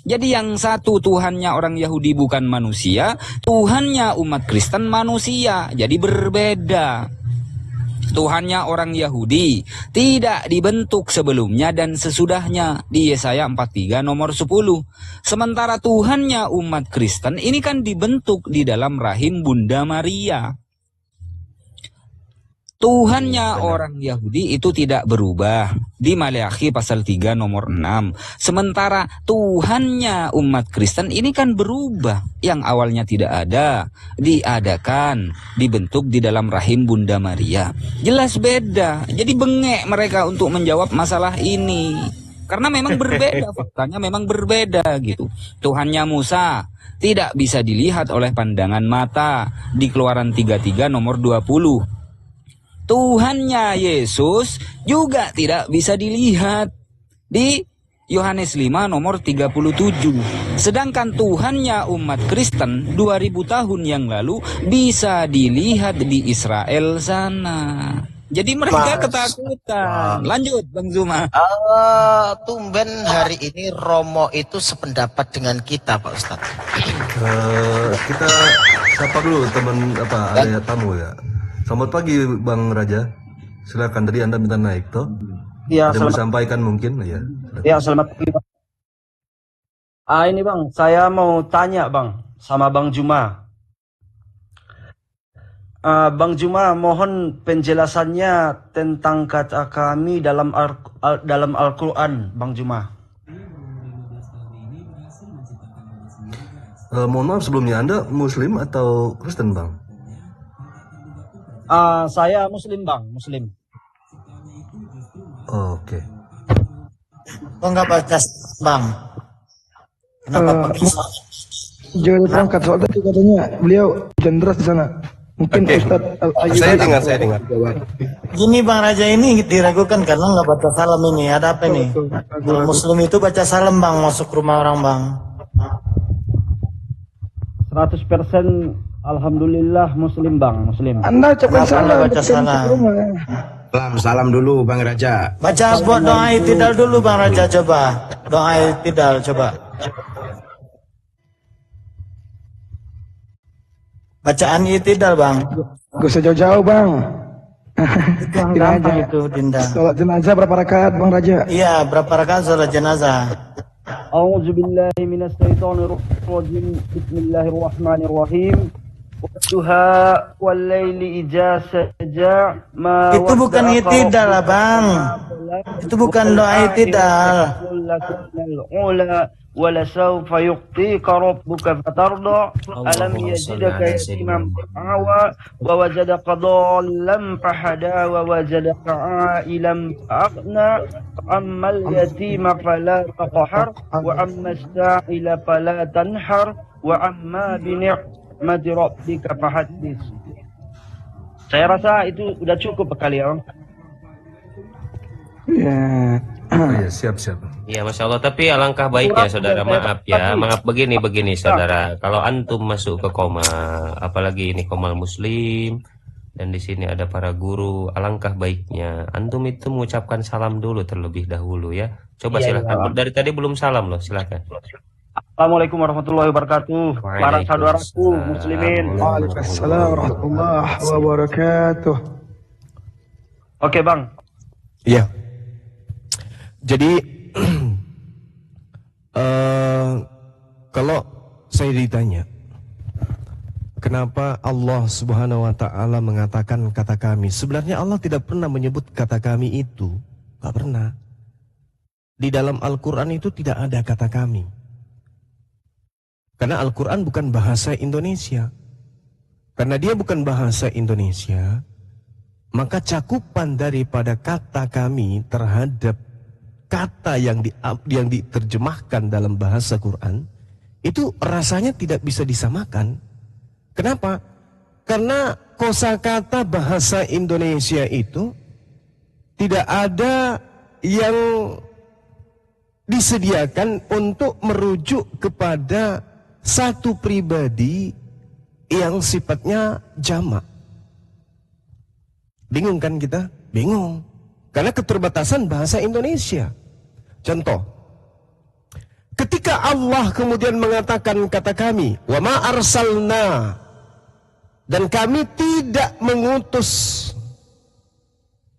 Jadi yang satu Tuhannya orang Yahudi bukan manusia, Tuhannya umat Kristen manusia. Jadi berbeda. Tuhannya orang Yahudi tidak dibentuk sebelumnya dan sesudahnya di Yesaya 43 nomor 10. Sementara Tuhannya umat Kristen ini kan dibentuk di dalam rahim Bunda Maria. Tuhannya orang Yahudi itu tidak berubah. di Maleakhi pasal 3 nomor 6. Sementara Tuhannya umat Kristen ini kan berubah. Yang awalnya tidak ada, diadakan, dibentuk di dalam rahim Bunda Maria. Jelas beda. Jadi bengek mereka untuk menjawab masalah ini. Karena memang berbeda, faktanya memang berbeda gitu. Tuhannya Musa tidak bisa dilihat oleh pandangan mata di Keluaran 33 nomor 20. Tuhannya Yesus juga tidak bisa dilihat di Yohanes 5 nomor 37. Sedangkan Tuhannya umat Kristen 2000 tahun yang lalu bisa dilihat di Israel sana. Jadi mereka ketakutan. Lanjut Bang Zuma. Tumben hari ini Romo itu sependapat dengan kita Pak Ustadz. Kita sapa dulu teman ada tamu ya. Selamat pagi Bang Raja. Silakan, tadi Anda minta naik toh? Iya, Ada mau sampaikan mungkin ya. Ya, selamat pagi Bang. Ini Bang, saya mau tanya Bang sama Bang Juma. Bang Juma, mohon penjelasannya tentang kata kami dalam Al-Quran, Bang Juma. Mohon maaf sebelumnya, Anda Muslim atau Kristen Bang? Saya Muslim Bang, Muslim. Oke. Kok nggak baca Bang? Kenapa pakai Jangan berangkat soal tadi katanya beliau hujan deras di sana. Mungkin Ustadz Saya dengar. Gini Bang Raja ini diragukan karena nggak baca salam ini. Ada apa nih? Kalau Muslim itu baca salam Bang, masuk rumah orang Bang. 100% Alhamdulillah Muslim Bang, Muslim. Anda ucapkan salam. Baca salam. Salam dulu Bang Raja. Baca buat doa itidal dulu Bang Raja, coba. Doa itidal coba. Bacaan itidal Bang. Gak usah jauh-jauh Bang. Gampang itu Dinda. Salat jenazah berapa rakaat Bang Raja? Iya, berapa rakaat salat jenazah? A'udzu billahi minasyaitonir rajim. Bismillahirrahmanirrahim. Wadduha wal laili idza saja ma. Itu bukan itidal lah Bang. Itu bukan doa itidal. ولسوف يعطيك ربك فترضى ألم يجدك يتيما فآوى ووجدك ضالا فهدى ووجدك عائلا فأغنى فأما اليتيم فلا تقهر وأما السائل فلا تنحر وأما بنعمة ربك فحدث. Saya rasa itu udah cukup kali ya. Iya, siap. Iya, Masya Allah. Tapi alangkah baiknya saudara, maaf ya. Maaf begini saudara. Kalau antum masuk ke koma, apalagi ini komal muslim, dan di sini ada para guru, alangkah baiknya antum itu mengucapkan salam dulu terlebih dahulu ya. Coba silakan. Dari tadi belum salam loh, silakan. Assalamualaikum warahmatullahi wabarakatuh. Para saudaraku muslimin. Waalaikumsalam warahmatullahi wabarakatuh. Oke Bang. Iya. Jadi kalau saya ditanya kenapa Allah Subhanahu wa Ta'ala mengatakan kata kami, sebenarnya Allah tidak pernah menyebut kata kami itu, nggak pernah. Di dalam Al-Quran itu tidak ada kata kami, karena Al-Quran bukan bahasa Indonesia. Karena dia bukan bahasa Indonesia, maka cakupan daripada kata kami terhadap kata yang diterjemahkan dalam bahasa Quran itu rasanya tidak bisa disamakan. Kenapa? Karena kosakata bahasa Indonesia itu tidak ada yang disediakan untuk merujuk kepada satu pribadi yang sifatnya jamak. Bingung kan kita? Bingung. Karena keterbatasan bahasa Indonesia. Contoh, ketika Allah kemudian mengatakan kata kami, wa ma arsalna, dan kami tidak mengutus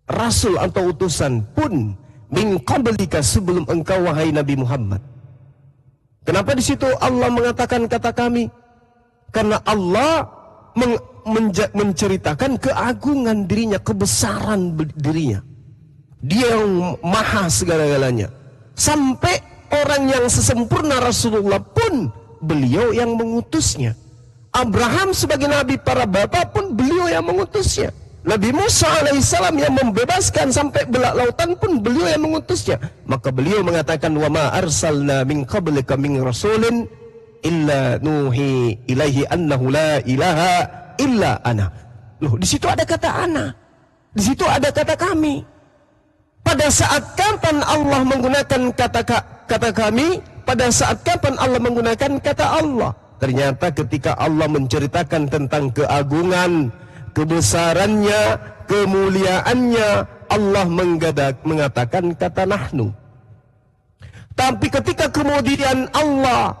rasul atau utusan pun min qablika, sebelum engkau wahai Nabi Muhammad. Kenapa di situ Allah mengatakan kata kami? Karena Allah menceritakan keagungan dirinya, kebesaran dirinya. Dia yang maha segala-galanya. Sampai orang yang sesempurna Rasulullah pun beliau yang mengutusnya. Abraham sebagai nabi para bapak pun beliau yang mengutusnya. Nabi Musa alaihissalam yang membebaskan sampai belak lautan pun beliau yang mengutusnya. Maka beliau mengatakan, wa ma arsalna min qablika min rasulin illa nuhi ilaihi annahu la ilaha illa ana. Loh, di situ ada kata ana. Di situ ada kata kami. Pada saat kapan Allah menggunakan kata kami? Pada saat kapan Allah menggunakan kata Allah? Ternyata ketika Allah menceritakan tentang keagungan, kebesarannya, kemuliaannya, Allah mengatakan kata nahnu. Tapi ketika kemudian Allah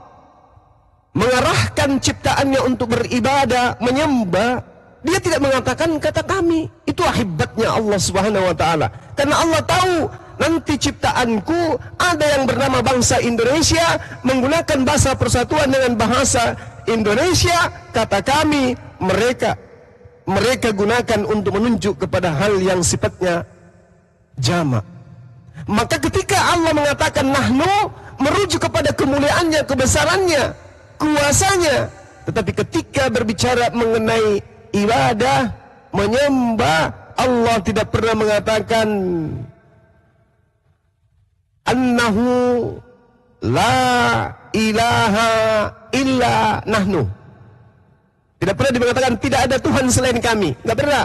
mengarahkan ciptaannya untuk beribadah, menyembah, dia tidak mengatakan kata kami. Itu hebatnya Allah Subhanahu wa taala. Karena Allah tahu nanti ciptaanku ada yang bernama bangsa Indonesia menggunakan bahasa persatuan dengan bahasa Indonesia, kata kami, mereka gunakan untuk menunjuk kepada hal yang sifatnya jamak. Maka ketika Allah mengatakan nahnu, merujuk kepada kemuliaannya, kebesarannya, kuasanya. Tetapi ketika berbicara mengenai ibadah, menyembah, Allah tidak pernah mengatakan annahu la ilaha illa nahnu. Tidak pernah mengatakan tidak ada Tuhan selain kami, nggak pernah.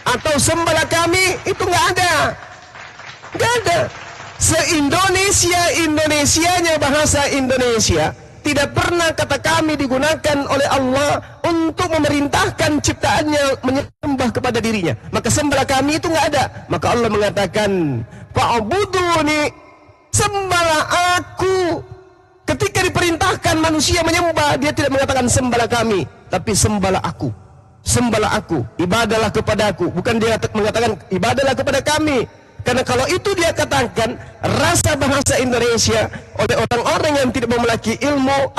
Atau sembahlah kami, itu nggak ada, nggak ada. Se-Indonesia-Indonesianya bahasa Indonesia, tidak pernah kata kami digunakan oleh Allah untuk memerintahkan ciptaannya menyembah kepada dirinya. Maka sembahlah kami itu nggak ada. Maka Allah mengatakan fa'buduni, sembahlah aku. Ketika diperintahkan manusia menyembah, dia tidak mengatakan sembahlah kami, tapi sembahlah aku. Sembahlah aku, ibadahlah kepada aku. Bukan dia mengatakan ibadahlah kepada kami. Karena kalau itu dia katakan rasa bahasa Indonesia oleh orang-orang yang tidak memiliki ilmu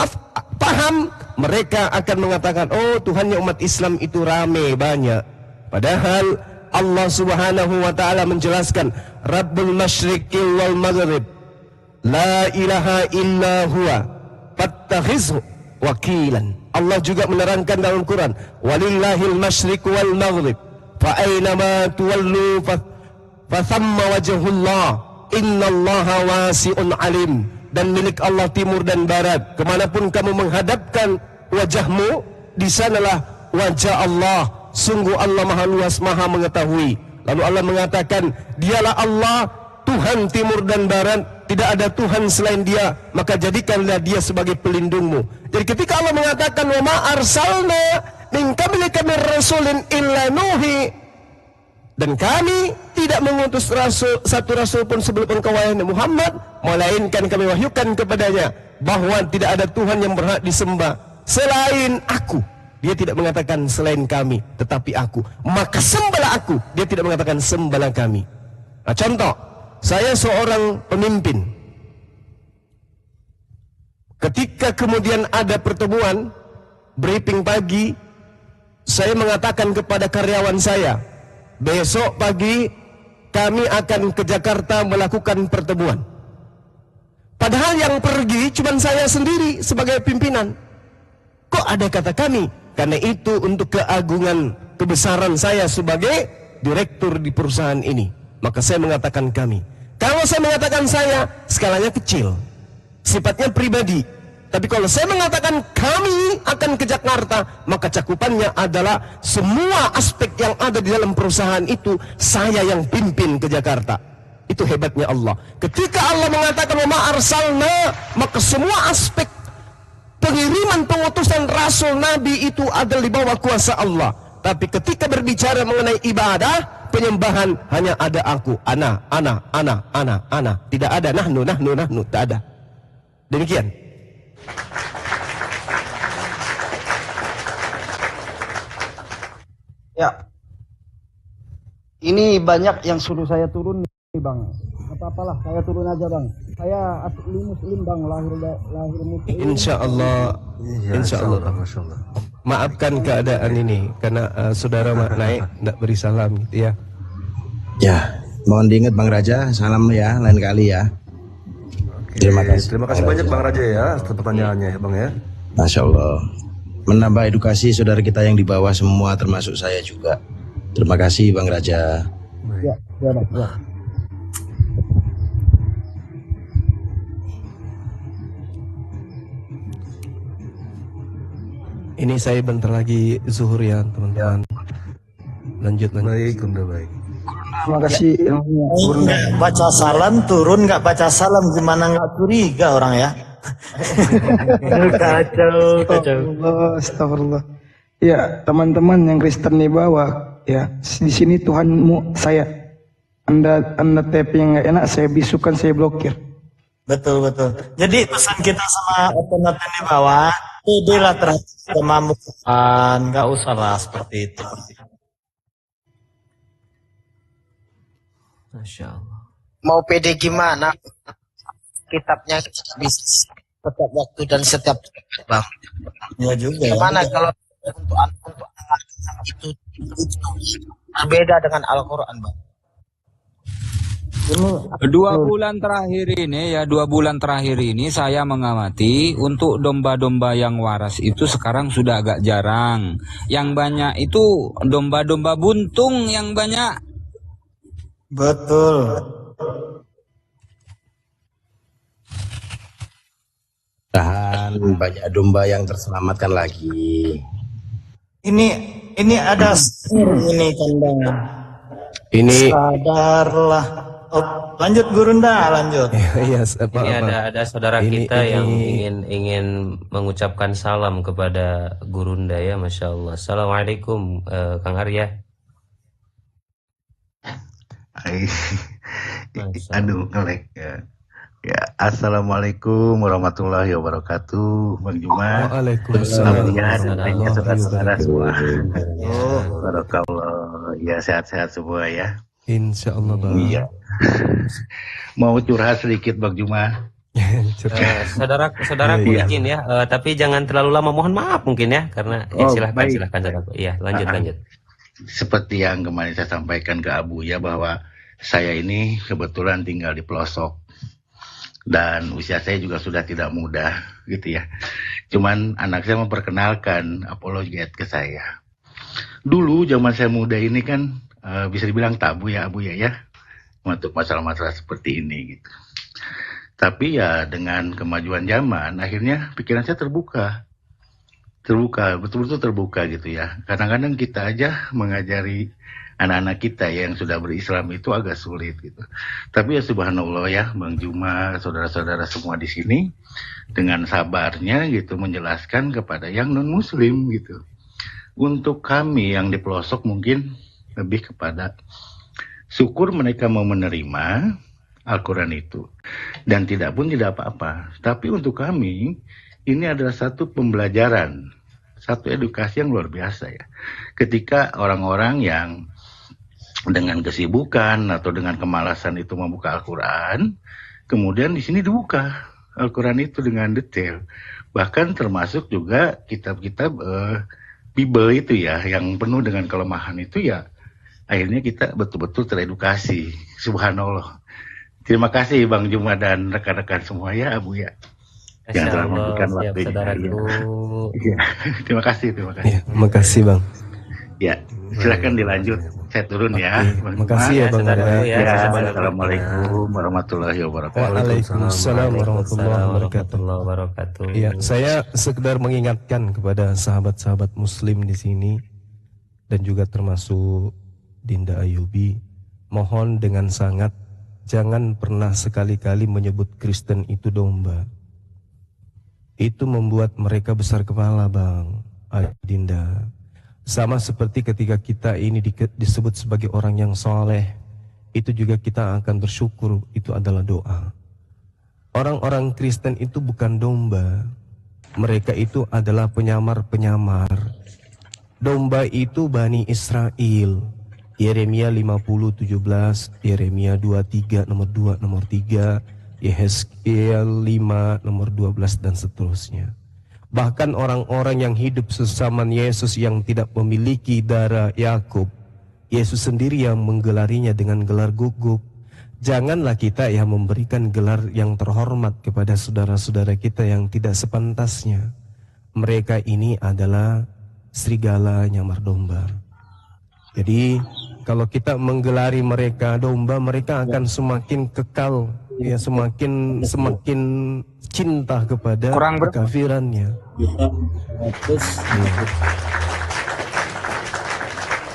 paham, mereka akan mengatakan, oh Tuhannya umat Islam itu rame banyak. Padahal Allah Subhanahu wa taala menjelaskan Rabbul Masyriqi wal Maghrib la ilaha illa huwa fattakhizhu wakilan. Allah juga menerangkan dalam Quran, walillahil masyriq wal maghrib fa aina ma tuwallu fathamma wajhullah innallaha wasi'un alim. Dan milik Allah timur dan barat, kemanapun kamu menghadapkan wajahmu, di sanalah wajah Allah. Sungguh Allah maha luas, maha mengetahui. Lalu Allah mengatakan, dialah Allah Tuhan timur dan barat, tidak ada Tuhan selain dia, maka jadikanlah dia sebagai pelindungmu. Jadi ketika Allah mengatakan wa ma arsalna min qablika min rasulin illa nuhi, dan kami tidak mengutus satu rasul pun sebelum engkau wahai Muhammad, melainkan kami wahyukan kepadanya bahwa tidak ada Tuhan yang berhak disembah selain aku. Dia tidak mengatakan selain kami, tetapi aku. Maka sembahlah aku. Dia tidak mengatakan sembahlah kami. Nah, contoh, saya seorang pemimpin. Ketika kemudian ada pertemuan, briefing pagi, saya mengatakan kepada karyawan saya, besok pagi kami akan ke Jakarta melakukan pertemuan. Padahal yang pergi cuma saya sendiri sebagai pimpinan. Kok ada kata kami? Karena itu untuk keagungan, kebesaran saya sebagai direktur di perusahaan ini. Maka saya mengatakan kami. Kalau saya mengatakan saya, skalanya kecil, sifatnya pribadi. Tapi kalau saya mengatakan kami akan ke Jakarta, maka cakupannya adalah semua aspek yang ada di dalam perusahaan itu, saya yang pimpin ke Jakarta. Itu hebatnya Allah. Ketika Allah mengatakan wa ma arsalna, maka semua aspek pengiriman pengutusan Rasul Nabi itu adalah di bawah kuasa Allah. Tapi ketika berbicara mengenai ibadah, penyembahan, hanya ada aku, ana. Tidak ada nahnu, tak ada. Demikian. Ya, ini banyak yang suruh saya turun nih bang. Apa-apalah, saya turun aja bang. Saya asli muslim bang, lahir muslim. Insya Allah. Maafkan keadaan ini karena saudara naik tidak beri salam, gitu ya. Ya, Mohon diingat Bang Raja, salam ya lain kali ya. Terima kasih. Terima kasih banyak Bang Raja ya atas pertanyaannya ya Bang ya. Masya Allah. Menambah edukasi saudara kita yang di bawah semua termasuk saya juga. Terima kasih Bang Raja. Ya, ya, Bang. Ya. Ini saya bentar lagi zuhur ya teman-teman. Lanjut. Baik, Bunda baik. Terima kasih. Nggak baca salam turun, nggak baca salam gimana nggak curiga orang ya? Kacau. Astagfirullah. Ya, teman-teman yang Kristen di bawah, ya di sini Tuhanmu saya. Anda tapping yang nggak enak, saya bisukan, saya blokir. Betul. Jadi pesan kita sama open di bawah, pedelah terhadap kemampuan, nggak usah lah seperti itu. Masya Allah. Mau pede gimana? Kitabnya bisa setiap waktu dan setiap bang. Ya juga. Gimana kalau untuk anak itu berbeda dengan Al-Quran, bang? 2 bulan terakhir ini saya mengamati untuk domba-domba yang waras itu sekarang sudah agak jarang. Yang banyak itu domba-domba buntung yang banyak. Betul. Tahan banyak domba yang terselamatkan lagi. Ini ada ini kandang. Ini sadarlah. Oh, lanjut Gurunda, lanjut. Yes, Ini ada saudara kita yang ingin mengucapkan salam kepada Gurunda ya, Masya Allah. Assalamualaikum Kang Arya. Aduh ngelek ya. Ya, assalamualaikum warahmatullahi wabarakatuh, Bang Juma. Waalaikumsalam. Saudara-saudara semua. Barakallah. Ya, sehat-sehat semua ya. Insya Allah Bang. Iya. Mau curhat sedikit Bang Juma. Saudaraku izin ya, tapi jangan terlalu lama. Mohon maaf mungkin ya, karena silahkan saudaraku. Iya, lanjut. Seperti yang kemarin saya sampaikan ke Abu ya, bahwa saya ini kebetulan tinggal di pelosok dan usia saya juga sudah tidak muda gitu ya. Cuman anak saya memperkenalkan apologet ke saya. Dulu zaman saya muda ini kan bisa dibilang tabu ya Abu ya untuk masalah-masalah seperti ini gitu. Tapi ya dengan kemajuan zaman akhirnya pikiran saya terbuka, betul-betul terbuka gitu ya. Kadang-kadang kita aja mengajari anak-anak kita yang sudah berislam itu agak sulit gitu. Tapi ya subhanallah ya Bang Juma, saudara-saudara semua di sini dengan sabarnya gitu menjelaskan kepada yang non muslim gitu. Untuk kami yang di pelosok mungkin lebih kepada syukur mereka mau menerima Al-Quran itu dan tidak apa-apa. Tapi untuk kami ini adalah satu pembelajaran, satu edukasi yang luar biasa ya. Ketika orang-orang yang dengan kesibukan atau dengan kemalasan itu membuka Al-Quran, kemudian di sini dibuka Al-Quran itu dengan detail. Bahkan termasuk juga kitab-kitab Bible itu ya, yang penuh dengan kelemahan itu ya, akhirnya kita betul-betul teredukasi. Subhanallah. Terima kasih Bang Juma dan rekan-rekan semua ya Abu ya. Yang telah memberikan waktunya. Ya. Terima kasih. Ya, makasih Bang. Ya, silakan dilanjut. Saya turun ya. Makasih ya Bang Arya. Ya, assalamualaikum warahmatullahi wabarakatuh. Waalaikumsalam warahmatullahi wabarakatuh. Ya, saya sekedar mengingatkan kepada sahabat-sahabat Muslim di sini dan juga termasuk Dinda Ayubi, mohon dengan sangat jangan pernah sekali-kali menyebut Kristen itu domba. Itu membuat mereka besar kepala Bang Dinda. Sama seperti ketika kita ini disebut sebagai orang yang soleh, itu juga kita akan bersyukur, itu adalah doa. Orang-orang Kristen itu bukan domba, mereka itu adalah penyamar-penyamar. Domba itu Bani Israel. Yeremia 50:17, Yeremia 23 nomor 2 nomor 3, Yehezkiel 5 nomor 12 dan seterusnya. Bahkan orang-orang yang hidup sesaman Yesus yang tidak memiliki darah Yakub, Yesus sendiri yang menggelarinya dengan gelar gugup. Janganlah kita yang memberikan gelar yang terhormat kepada saudara-saudara kita yang tidak sepantasnya. Mereka ini adalah serigala nyamar domba. Jadi kalau kita menggelari mereka domba, mereka akan semakin kekal, ya, semakin cinta kepada kekafirannya.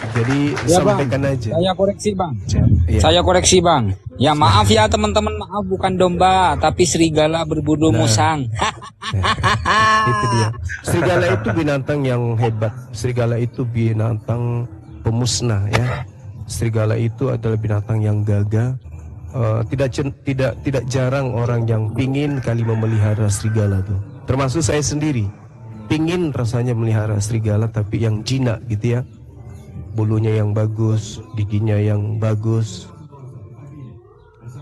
Jadi ya, sampaikan Bang. aja. Saya koreksi, Bang. Ya. Saya koreksi, Bang. Ya maaf ya teman-teman, maaf, bukan domba tapi serigala berbulu musang. Itu dia. Serigala itu binatang yang hebat. Serigala itu binatang pemusnah, ya. Serigala itu adalah binatang yang gagah. Tidak jarang orang yang pingin kali memelihara serigala tuh. Termasuk saya sendiri. Pingin rasanya melihara serigala tapi yang jinak gitu ya. Bulunya yang bagus, giginya yang bagus.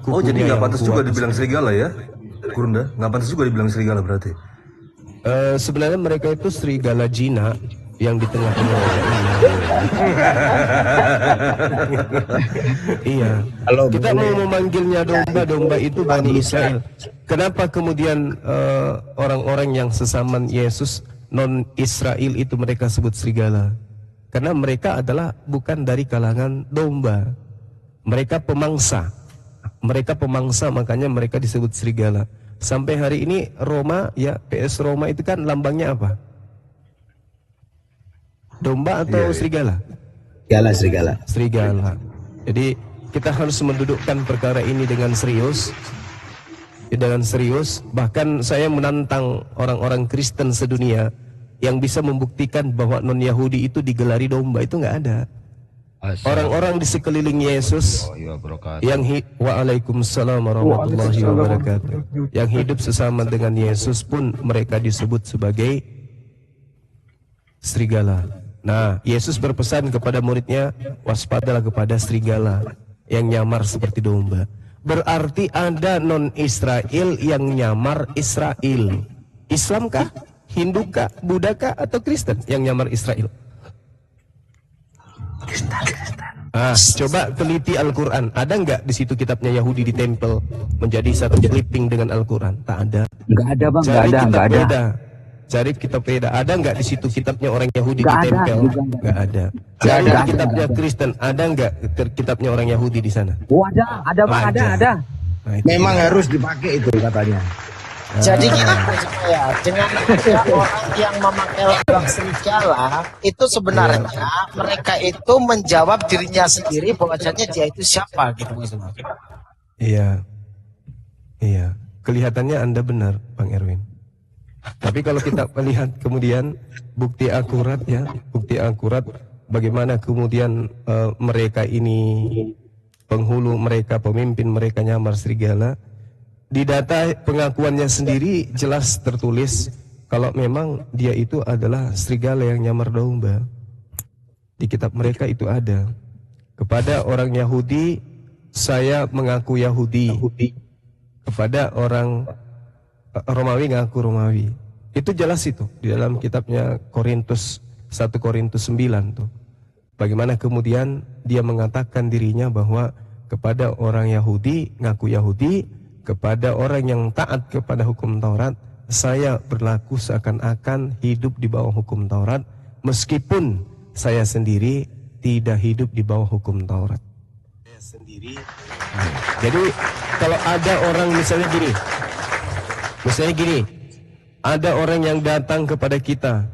Oh, jadi nggak pantas juga dibilang serigala ya, Gurunda? Nggak pantas juga dibilang serigala berarti? Sebenarnya mereka itu serigala jinak yang di tengah-tengah. Iya. Kita mau memanggilnya domba, domba itu Bani Israel. Kenapa kemudian orang-orang yang sesama Yesus non Israel itu mereka sebut serigala? Karena mereka adalah bukan dari kalangan domba. Mereka pemangsa. Mereka pemangsa, makanya mereka disebut serigala. Sampai hari ini Roma, ya, PS Roma itu kan lambangnya apa? Domba atau serigala? Serigala. Serigala. Jadi kita harus mendudukkan perkara ini dengan serius. Dengan serius. Bahkan saya menantang orang-orang Kristen sedunia yang bisa membuktikan bahwa non-Yahudi itu digelari domba, itu nggak ada. Orang-orang di sekeliling Yesus yang Waalaikumsalam warahmatullahi wabarakatuh, yang hidup sesama dengan Yesus pun mereka disebut sebagai serigala. Nah, Yesus berpesan kepada muridnya, waspadalah kepada serigala yang nyamar seperti domba. Berarti ada non-Israel yang nyamar Israel. Islamkah? Hindukah, Buddhakah, atau Kristen yang nyamar Israel? Coba teliti Al-Quran. Ada nggak di situ kitabnya Yahudi ditempel menjadi satu clipping dengan Al-Quran? Tak ada. Nggak ada, Bang. Nggak ada. Cari kitab beda. Ada nggak di situ kitabnya orang Yahudi ditempel? Nggak ada. Cari kitabnya Kristen. Ada nggak kitabnya orang Yahudi di sana? Oh, ada, Bang. Ada. Memang harus dipakai itu katanya. Jadi gini ya, dengan ada orang yang memakai lambang serigala itu sebenarnya mereka itu menjawab dirinya sendiri bahwasanya dia itu siapa gitu. Iya, kelihatannya Anda benar, Bang Erwin. Tapi kalau kita melihat kemudian bukti akurat, ya, bukti akurat bagaimana kemudian mereka ini penghulu mereka, pemimpin mereka nyamar serigala. Di data pengakuannya sendiri jelas tertulis kalau memang dia itu adalah serigala yang nyamar domba. Di kitab mereka itu ada. Kepada orang Yahudi, saya mengaku Yahudi. Kepada orang Romawi, ngaku Romawi. Itu jelas itu di dalam kitabnya Korintus 1 Korintus 9 tuh. Bagaimana kemudian dia mengatakan dirinya bahwa kepada orang Yahudi, ngaku Yahudi, kepada orang yang taat kepada hukum Taurat, saya berlaku seakan-akan hidup di bawah hukum Taurat, meskipun saya sendiri tidak hidup di bawah hukum Taurat. Saya sendiri. Jadi kalau ada orang misalnya gini, ada orang yang datang kepada kita,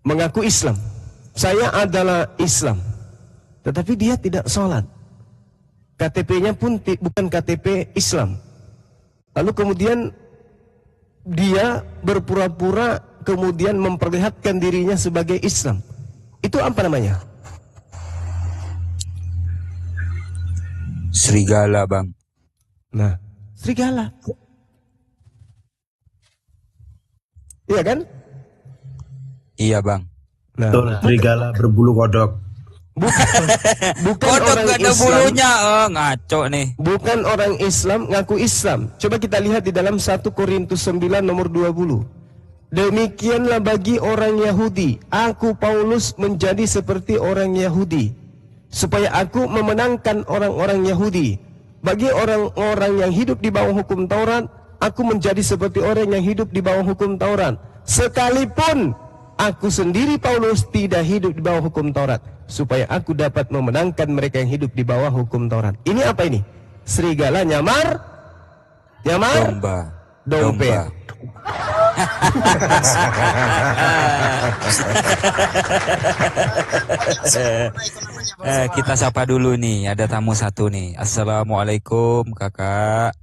mengaku Islam, saya adalah Islam, tetapi dia tidak sholat. KTP-nya pun bukan KTP Islam. Lalu kemudian dia berpura-pura kemudian memperlihatkan dirinya sebagai Islam. Itu apa namanya? Serigala, Bang. Nah, serigala. Iya kan? Iya, Bang. Nah, serigala berbulu kodok. Bukan kodok orang gak ada Islam, bulunya, ngaco nih. Bukan orang Islam ngaku Islam. Coba kita lihat di dalam 1 Korintus 9 nomor 20. Demikianlah bagi orang Yahudi, aku Paulus menjadi seperti orang Yahudi, supaya aku memenangkan orang-orang Yahudi. Bagi orang-orang yang hidup di bawah hukum Taurat, aku menjadi seperti orang yang hidup di bawah hukum Taurat. Sekalipun aku sendiri Paulus tidak hidup di bawah hukum Taurat, supaya aku dapat memenangkan mereka yang hidup di bawah hukum Taurat. Ini apa ini? Serigala nyamar Domba. dompet. Kita sapa dulu nih, ada tamu satu nih. Assalamualaikum kakak.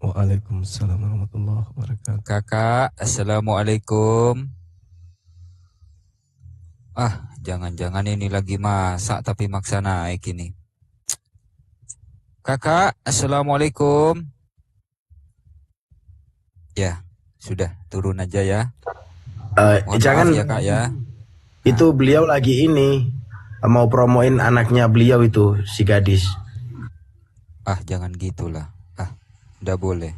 Waalaikumsalam warahmatullahi wabarakatuh. Kakak, assalamualaikum. Jangan-jangan ini lagi masak tapi maksa naik ini. Kakak, assalamualaikum. Ya, sudah turun aja ya. Jangan maaf ya kak ya. Itu beliau lagi ini mau promoin anaknya beliau itu, si gadis. Jangan gitulah. Udah boleh.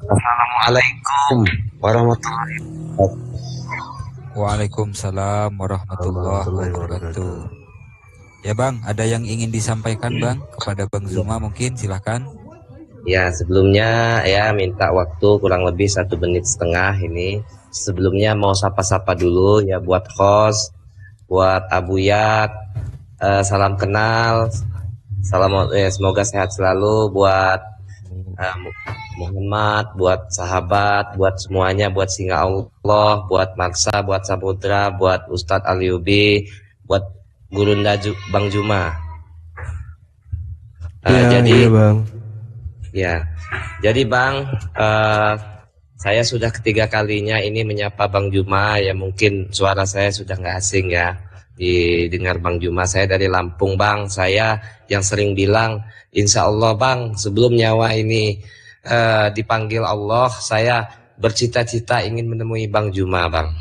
Assalamualaikum warahmatullahi wabarakatuh. Waalaikumsalam warahmatullahi wabarakatuh. Ya Bang, ada yang ingin disampaikan Bang kepada Bang Zuma mungkin, silahkan. Ya, sebelumnya ya minta waktu kurang lebih 1 menit setengah ini. Sebelumnya mau sapa-sapa dulu ya buat host, buat Abu Yat, salam kenal, semoga sehat selalu buat Muhammad, buat sahabat, buat semuanya, buat Singa Allah, buat Maksa, buat Samudra, buat Ustadz Aliubi, buat Gurunda Bang Juma. Jadi Bang. Ya, jadi Bang, saya sudah ketiga kalinya ini menyapa Bang Juma. Ya mungkin suara saya sudah nggak asing ya didengar Bang Juma. Saya dari Lampung Bang. Saya yang sering bilang, insya Allah Bang, sebelum nyawa ini dipanggil Allah, saya bercita-cita ingin menemui Bang Juma Bang.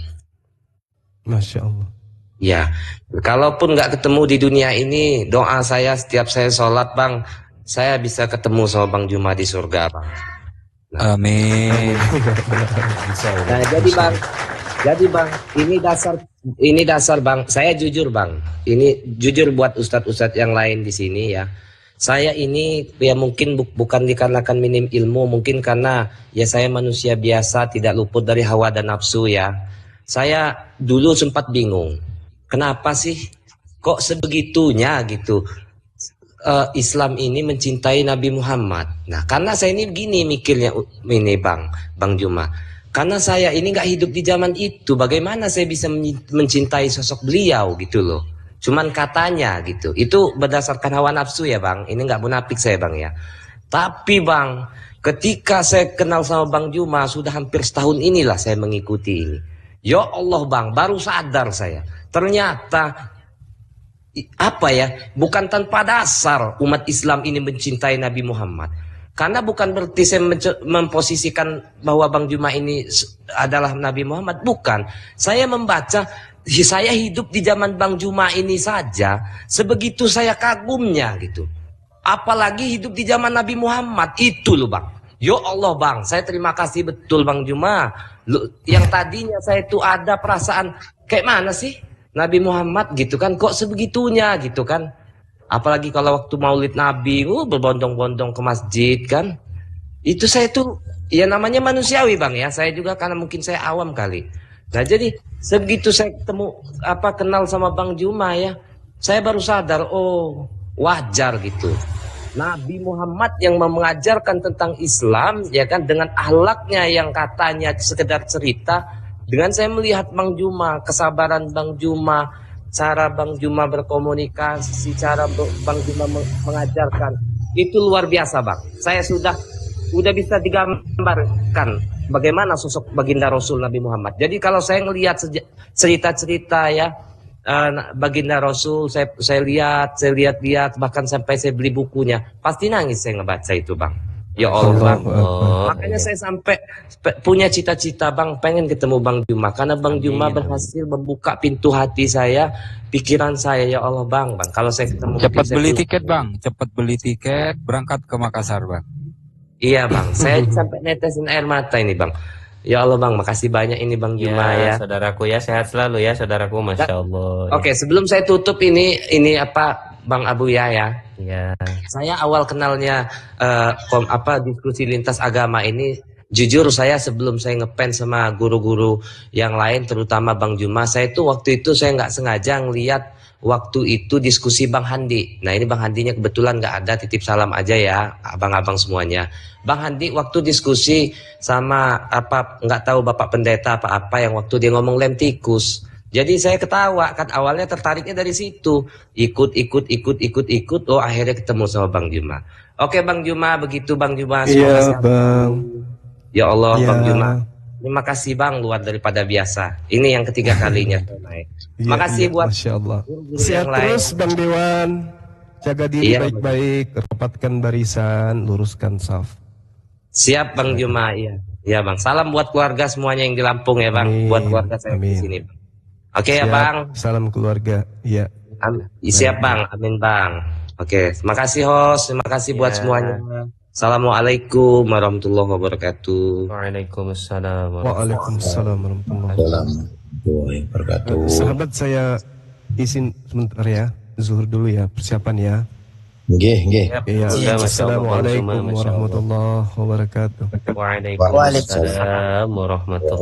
Masya Allah. Ya, kalaupun nggak ketemu di dunia ini, doa saya setiap saya sholat Bang, saya bisa ketemu sama Bang Juma di surga Bang. Amin. Nah, jadi bang, ini dasar Bang. Saya jujur Bang, ini jujur buat ustadz-ustadz yang lain di sini ya. Saya ini ya mungkin bukan dikarenakan minim ilmu, mungkin karena ya saya manusia biasa, tidak luput dari hawa dan nafsu ya. Saya dulu sempat bingung, kenapa sih kok sebegitunya gitu Islam ini mencintai Nabi Muhammad. Nah, karena saya ini begini mikirnya ini Bang Juma. Karena saya ini nggak hidup di zaman itu, bagaimana saya bisa mencintai sosok beliau gitu loh. Cuman katanya gitu. Itu berdasarkan hawa nafsu ya Bang. Ini nggak munafik saya Bang ya. Tapi Bang, ketika saya kenal sama Bang Juma, sudah hampir setahun inilah saya mengikuti ini. Ya Allah Bang, baru sadar saya. Ternyata apa ya, bukan tanpa dasar umat Islam ini mencintai Nabi Muhammad. Karena bukan berarti saya memposisikan bahwa Bang Juma ini adalah Nabi Muhammad, bukan. Saya membaca, saya hidup di zaman Bang Juma ini saja, sebegitu saya kagumnya gitu. Apalagi hidup di zaman Nabi Muhammad, itu loh Bang. Ya Allah Bang, saya terima kasih betul Bang Juma. Yang tadinya saya itu ada perasaan, kayak mana sih Nabi Muhammad gitu kan, kok sebegitunya gitu kan. Apalagi kalau waktu maulid Nabi, berbondong-bondong ke masjid kan. Itu saya tuh, ya namanya manusiawi Bang ya. Saya juga karena mungkin saya awam kali. Nah jadi, sebegitu saya kenal sama Bang Juma ya, saya baru sadar, oh wajar gitu. Nabi Muhammad yang mengajarkan tentang Islam, ya kan, dengan akhlaknya yang katanya sekedar cerita. Dengan saya melihat Bang Juma, kesabaran Bang Juma, cara Bang Juma berkomunikasi, cara Bang Juma mengajarkan, itu luar biasa Bang. Saya sudah bisa digambarkan bagaimana sosok baginda Rasul Nabi Muhammad. Jadi kalau saya ngelihat cerita-cerita ya baginda Rasul, saya lihat, bahkan sampai saya beli bukunya, pasti nangis saya ngebaca itu Bang. Ya Allah Bang. Oh, Makanya saya sampai punya cita-cita Bang, pengen ketemu Bang Juma karena Bang Juma berhasil membuka pintu hati saya, pikiran saya ya Allah Bang. Kalau saya ketemu Cepat saya beli tiket Bang, cepat beli tiket berangkat ke Makassar Bang. Iya Bang, saya sampai netesin air mata ini Bang. Ya Allah Bang, makasih banyak ini Bang Juma ya. Saudaraku ya, sehat selalu ya saudaraku, Masya Allah. Oke, sebelum saya tutup ini apa Bang Abu ya. Ya. Saya awal kenalnya diskusi lintas agama ini, jujur saya sebelum saya ngefans sama guru-guru yang lain, terutama Bang Juma, saya itu waktu itu saya nggak sengaja ngeliat waktu itu diskusi Bang Handi. Nah ini Bang Handinya kebetulan nggak ada, titip salam aja ya abang-abang semuanya. Bang Handi waktu diskusi sama nggak tahu Bapak Pendeta apa yang waktu dia ngomong lem tikus. Jadi saya ketawa kan, awalnya tertariknya dari situ, ikut, oh akhirnya ketemu sama Bang Juma. Oke Bang Juma, begitu Bang Juma. Iya Bang. Ya Allah Ya. Bang Juma. Terima kasih Bang, luar daripada biasa. Ini yang ketiga kalinya saya naik. Iya, Makasih iya, buat Masya Allah. guru-guru Sehat yang lain. terus Bang Dewan. Jaga diri Iya, baik-baik, rapatkan barisan, luruskan saf. Siap Bang Juma, iya. Iya Bang. Salam buat keluarga semuanya yang di Lampung ya Bang. Amin, Buat keluarga saya di amin. sini. Oke ya Siap, Bang. Salam keluarga. Iya. Siap Bang. Amin Bang. Oke, terima kasih host, terima kasih buat Ya. semuanya. Assalamualaikum warahmatullahi wabarakatuh. Waalaikumsalam. Waalaikumsalam warahmatullahi wabarakatuh. Sahabat saya izin sebentar ya, zuhur dulu ya, persiapan ya. Nggih. Iya. Masya Allah, Assalamualaikum Masya Allah. warahmatullahi wabarakatuh. Waalaikumsalam warahmatullahi